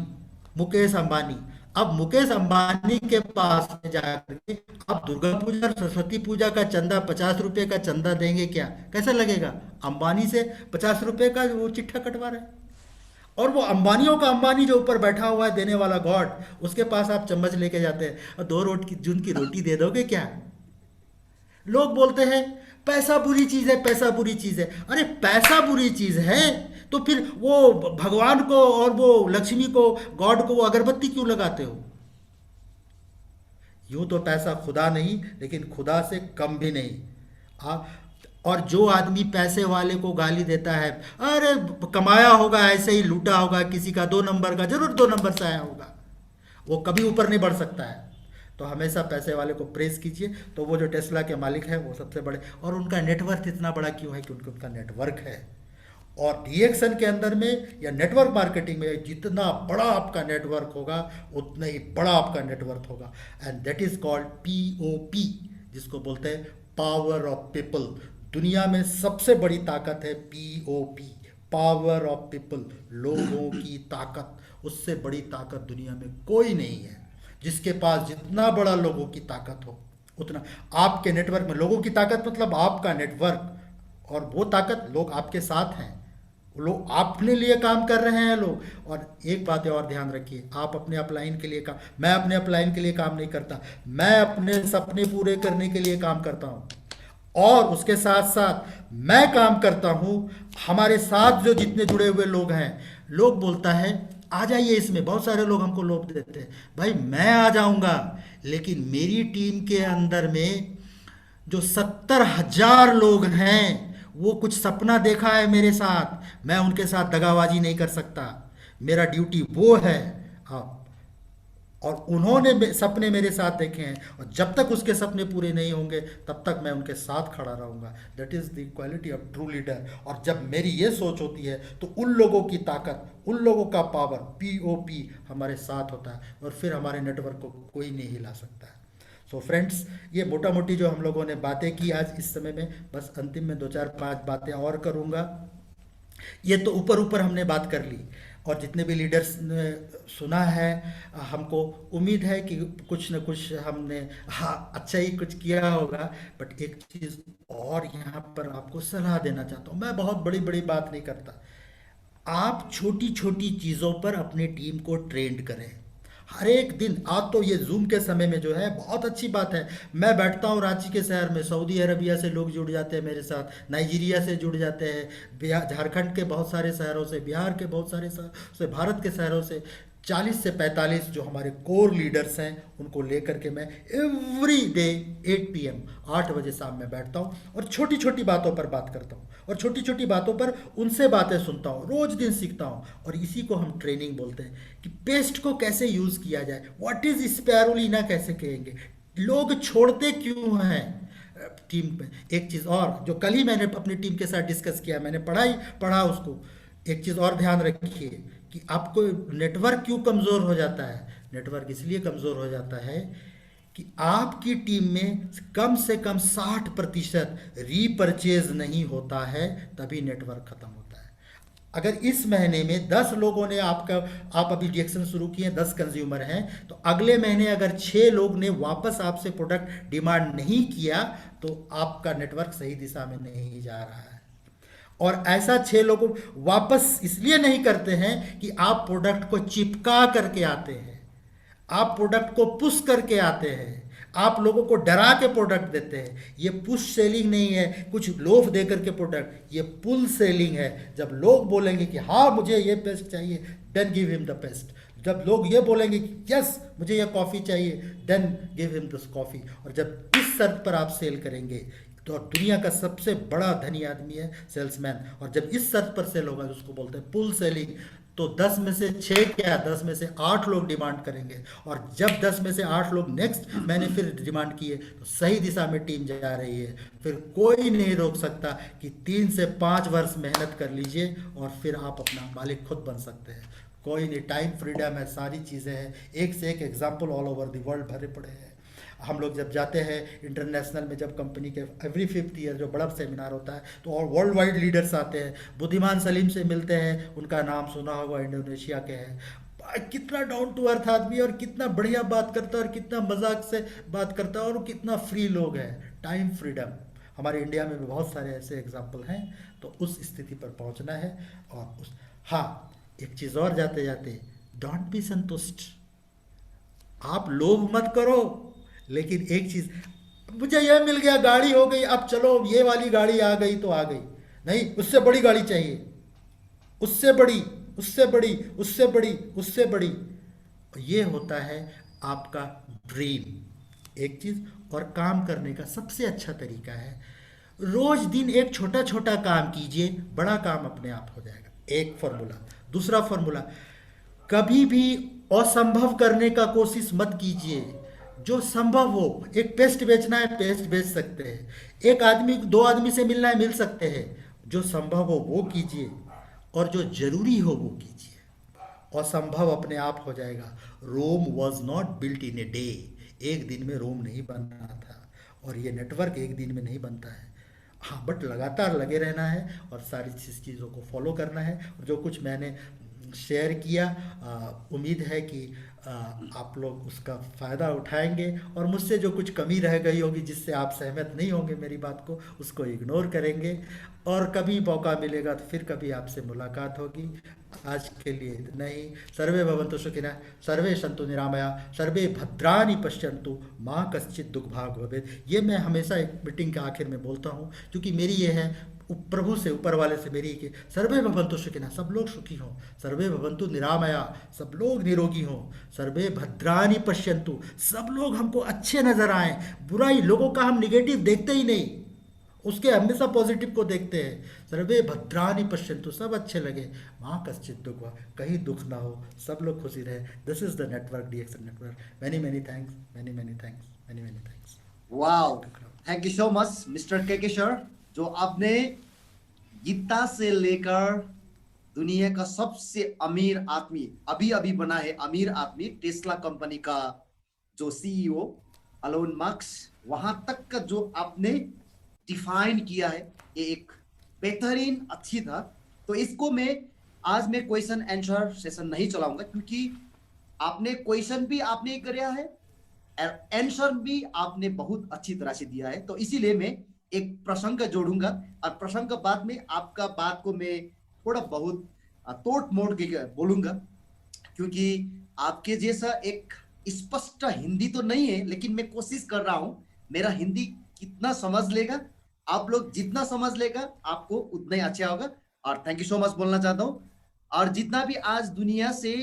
मुकेश अंबानी। अब मुकेश अंबानी के पास में जाकर के आप दुर्गा पूजा और सरस्वती पूजा का चंदा, 50 रुपए का चंदा देंगे क्या? कैसा लगेगा? अंबानी से 50 रुपए का वो चिट्ठा कटवा रहे हैं, और वो अंबानियों का अंबानी जो ऊपर बैठा हुआ है देने वाला गॉड, उसके पास आप चम्मच लेके जाते हैं और 2 जून की रोटी दे दोगे क्या? लोग बोलते हैं पैसा बुरी चीज है, पैसा बुरी चीज है। अरे पैसा बुरी चीज है तो फिर वो भगवान को और वो लक्ष्मी को, गॉड को वो अगरबत्ती क्यों लगाते हो? यूं तो पैसा खुदा नहीं, लेकिन खुदा से कम भी नहीं। और जो आदमी पैसे वाले को गाली देता है, अरे कमाया होगा ऐसे ही, लूटा होगा किसी का, 2 नंबर का, जरूर 2 नंबर से आया होगा, वो कभी ऊपर नहीं बढ़ सकता है। तो हमेशा पैसे वाले को प्रेस कीजिए। तो वो जो टेस्ला के मालिक हैं वो सबसे बड़े, और उनका नेटवर्थ इतना बड़ा क्यों है? क्योंकि उनका नेटवर्क है। और DXN के अंदर में या नेटवर्क मार्केटिंग में जितना बड़ा आपका नेटवर्क होगा उतना ही बड़ा आपका नेटवर्क होगा। And that is called POP, जिसको बोलते हैं पावर ऑफ पीपल। दुनिया में सबसे बड़ी ताकत है POP, पावर ऑफ पीपल, लोगों की ताकत। उससे बड़ी ताकत दुनिया में कोई नहीं है। जिसके पास जितना बड़ा लोगों की ताकत हो उतना आपके नेटवर्क में, लोगों की ताकत मतलब आपका नेटवर्क, और वो ताकत लोग आपके साथ हैं, लोग अपने लिए काम कर रहे हैं लोग। और एक बात और ध्यान रखिए, आप अपने अपलाइन के लिए काम, मैं अपने अपलाइन के लिए काम नहीं करता, मैं अपने सपने पूरे करने के लिए काम करता हूँ। और उसके साथ साथ मैं काम करता हूँ, हमारे साथ जो जितने जुड़े हुए लोग हैं, लोग बोलता है आ जाइए इसमें, बहुत सारे लोग हमको लोभ देते हैं, भाई मैं आ जाऊंगा, लेकिन मेरी टीम के अंदर में जो 70,000 लोग हैं, वो कुछ सपना देखा है मेरे साथ, मैं उनके साथ दगाबाजी नहीं कर सकता। मेरा ड्यूटी वो है। हाँ, और उन्होंने सपने मेरे साथ देखे हैं, और जब तक उसके सपने पूरे नहीं होंगे तब तक मैं उनके साथ खड़ा रहूंगा। That is the quality of true leader. और जब मेरी ये सोच होती है तो उन लोगों की ताकत, उन लोगों का पावर, POP हमारे साथ होता है, और फिर हमारे नेटवर्क को कोई नहीं हिला सकता है। सो फ्रेंड्स, ये मोटा मोटी जो हम लोगों ने बातें की आज इस समय में, बस अंतिम में 2-4-5 बातें और करूँगा। ये तो ऊपर ऊपर हमने बात कर ली, और जितने भी लीडर्स ने सुना है, हमको उम्मीद है कि कुछ न कुछ हमने अच्छा ही कुछ किया होगा। बट एक चीज़ और यहाँ पर आपको सलाह देना चाहता हूँ, मैं बहुत बड़ी बड़ी बात नहीं करता, आप छोटी छोटी चीज़ों पर अपनी टीम को ट्रेंड करें हर एक दिन। आज तो ये जूम के समय में जो है बहुत अच्छी बात है, मैं बैठता हूँ रांची के शहर में, सऊदी अरबिया से लोग जुड़ जाते हैं मेरे साथ, नाइजीरिया से जुड़ जाते हैं, बिहार, झारखंड के बहुत सारे शहरों से, बिहार के बहुत सारे शहरों से, भारत के शहरों से। 40 से 45 जो हमारे कोर लीडर्स हैं उनको लेकर के मैं एवरी डे 8 PM 8 बजे शाम में बैठता हूँ और छोटी छोटी बातों पर बात करता हूँ और छोटी छोटी बातों पर उनसे बातें सुनता हूँ, रोज दिन सीखता हूँ। और इसी को हम ट्रेनिंग बोलते हैं कि पेस्ट को कैसे यूज़ किया जाए, व्हाट इज़ स्पैरुलिना कैसे कहेंगे, लोग छोड़ते क्यों हैं टीम पे। एक चीज़ और जो कल ही मैंने अपनी टीम के साथ डिस्कस किया, मैंने पढ़ा उसको। एक चीज़ और ध्यान रखिए कि आपको नेटवर्क क्यों कमज़ोर हो जाता है। नेटवर्क इसलिए कमज़ोर हो जाता है कि आपकी टीम में कम से कम 60% रीपरचेज नहीं होता है, तभी नेटवर्क खत्म होता है। अगर इस महीने में 10 लोगों ने आप अभी डिएक्शन शुरू किए, 10 कंज्यूमर हैं, तो अगले महीने अगर 6 लोग ने वापस आपसे प्रोडक्ट डिमांड नहीं किया तो आपका नेटवर्क सही दिशा में नहीं जा रहा है। और ऐसा 6 लोग वापस इसलिए नहीं करते हैं कि आप प्रोडक्ट को चिपका करके आते हैं, आप प्रोडक्ट को पुश करके आते हैं, आप लोगों को डरा के प्रोडक्ट देते हैं। ये पुश सेलिंग नहीं है, कुछ लोभ दे करके प्रोडक्ट, ये पुल सेलिंग है। जब लोग बोलेंगे कि हाँ मुझे ये पेस्ट चाहिए, then give him the paste. जब लोग ये बोलेंगे कि यस मुझे ये कॉफ़ी चाहिए, then give him this coffee. और जब इस शर्त पर आप सेल करेंगे तो दुनिया का सबसे बड़ा धनी आदमी है सेल्समैन, और जब इस शर्त पर सेल होगा उसको बोलते हैं पुल सेलिंग, तो 10 में से 6 क्या 10 में से 8 लोग डिमांड करेंगे। और जब 10 में से 8 लोग नेक्स्ट मैंने फिर डिमांड किए तो सही दिशा में टीम जा रही है। फिर कोई नहीं रोक सकता कि 3 से 5 वर्ष मेहनत कर लीजिए और फिर आप अपना मालिक खुद बन सकते हैं। कोई नहीं, टाइम फ्रीडम है, सारी चीज़ें हैं, एक से एक example all over the world भरे पड़े हैं। हम लोग जब जाते हैं इंटरनेशनल में, जब कंपनी के एवरी 5th ईयर जो बड़ा सेमिनार होता है तो और वर्ल्ड वाइड लीडर्स आते हैं। बुद्धिमान सलीम से मिलते हैं, उनका नाम सुना होगा, इंडोनेशिया के हैं। कितना डाउन टू अर्थ आदमी और कितना बढ़िया बात करता है और कितना मजाक से बात करता है और कितना फ्री लोग हैं। टाइम फ्रीडम हमारे इंडिया में भी बहुत सारे ऐसे एग्जाम्पल हैं। तो उस स्थिति पर पहुंचना है। और हाँ, एक चीज़ और जाते जाते, डोंट बी संतुष्ट। आप लोभ मत करो, लेकिन एक चीज, मुझे यह मिल गया, गाड़ी हो गई, अब चलो ये वाली गाड़ी आ गई तो आ गई, नहीं उससे बड़ी गाड़ी चाहिए, उससे बड़ी, उससे बड़ी, उससे बड़ी, उससे बड़ी। ये होता है आपका ड्रीम। एक चीज और काम करने का सबसे अच्छा तरीका है, रोज दिन एक छोटा छोटा काम कीजिए, बड़ा काम अपने आप हो जाएगा। एक फॉर्मूला। दूसरा फॉर्मूला, कभी भी असंभव करने का कोशिश मत कीजिए। जो संभव हो, एक पेस्ट बेचना है पेस्ट बेच सकते हैं, एक आदमी 2 आदमी से मिलना है मिल सकते हैं। जो संभव हो वो कीजिए और जो जरूरी हो वो कीजिए। असंभव अपने आप हो जाएगा। Rome was not built in a day. एक दिन में रोम नहीं बना था, और ये नेटवर्क एक दिन में नहीं बनता है। हाँ, बट लगातार लगे रहना है और सारी चीज़ों को फॉलो करना है। और जो कुछ मैंने शेयर किया, उम्मीद है कि आप लोग उसका फ़ायदा उठाएंगे, और मुझसे जो कुछ कमी रह गई होगी जिससे आप सहमत नहीं होंगे मेरी बात को, उसको इग्नोर करेंगे। और कभी मौका मिलेगा तो फिर कभी आपसे मुलाकात होगी। आज के लिए इतना ही। सर्वे भवन्तु सुखिनः, सर्वे सन्तु निरामया, सर्वे भद्राणि पश्यन्तु, माँ कश्चित् दुःखभाग् भवेत्। ये मैं हमेशा एक मीटिंग के आखिर में बोलता हूँ, क्योंकि मेरी ये है प्रभु से, ऊपर वाले से मेरी कि सर्वे भवन्तु सुखिनः, सब लोग सुखी हों, सर्वे भवन्तु निरामया, सब लोग निरोगी हों, सर्वे भद्राणि पश्यन्तु, सब लोग हमको अच्छे नजर आएं। बुराई, लोगों का हम निगेटिव देखते ही नहीं, उसके हमेशा पॉजिटिव को देखते हैं। सर्वे भद्राणि पश्यन्तु, सब अच्छे लगे, माँ कश्चित् दुःखभाग्, कहीं दुख ना हो, सब लोग खुशी रहे। This is the network, DXN network. Many many thanks, many many thanks, many many thanks. Wow, thank you so much mister K sir, जो आपने गीता से लेकर दुनिया का सबसे अमीर आदमी, अभी अभी बना है अमीर आदमी, टेस्ला कंपनी का जो सीईओ एलोन मस्क, वहां तक का जो आपने डिफाइन किया है, ये एक बेहतरीन अच्छी था। तो इसको आज मैं क्वेश्चन आंसर सेशन नहीं चलाऊंगा, क्योंकि आपने क्वेश्चन भी आपने किया है, आंसर भी आपने बहुत अच्छी तरह से दिया है। तो इसीलिए मैं एक प्रसंग जोड़ूंगा, और प्रसंग के बाद में आपका बात को मैं थोड़ा बहुत तोड़ मोड़ के बोलूंगा, क्योंकि आपके जैसा एक स्पष्ट हिंदी तो नहीं है, लेकिन मैं कोशिश कर रहा हूं। मेरा हिंदी कितना समझ लेगा, आप लोग जितना समझ लेगा आपको उतना ही अच्छा होगा। और थैंक यू सो मच बोलना चाहता हूं। और जितना भी आज दुनिया से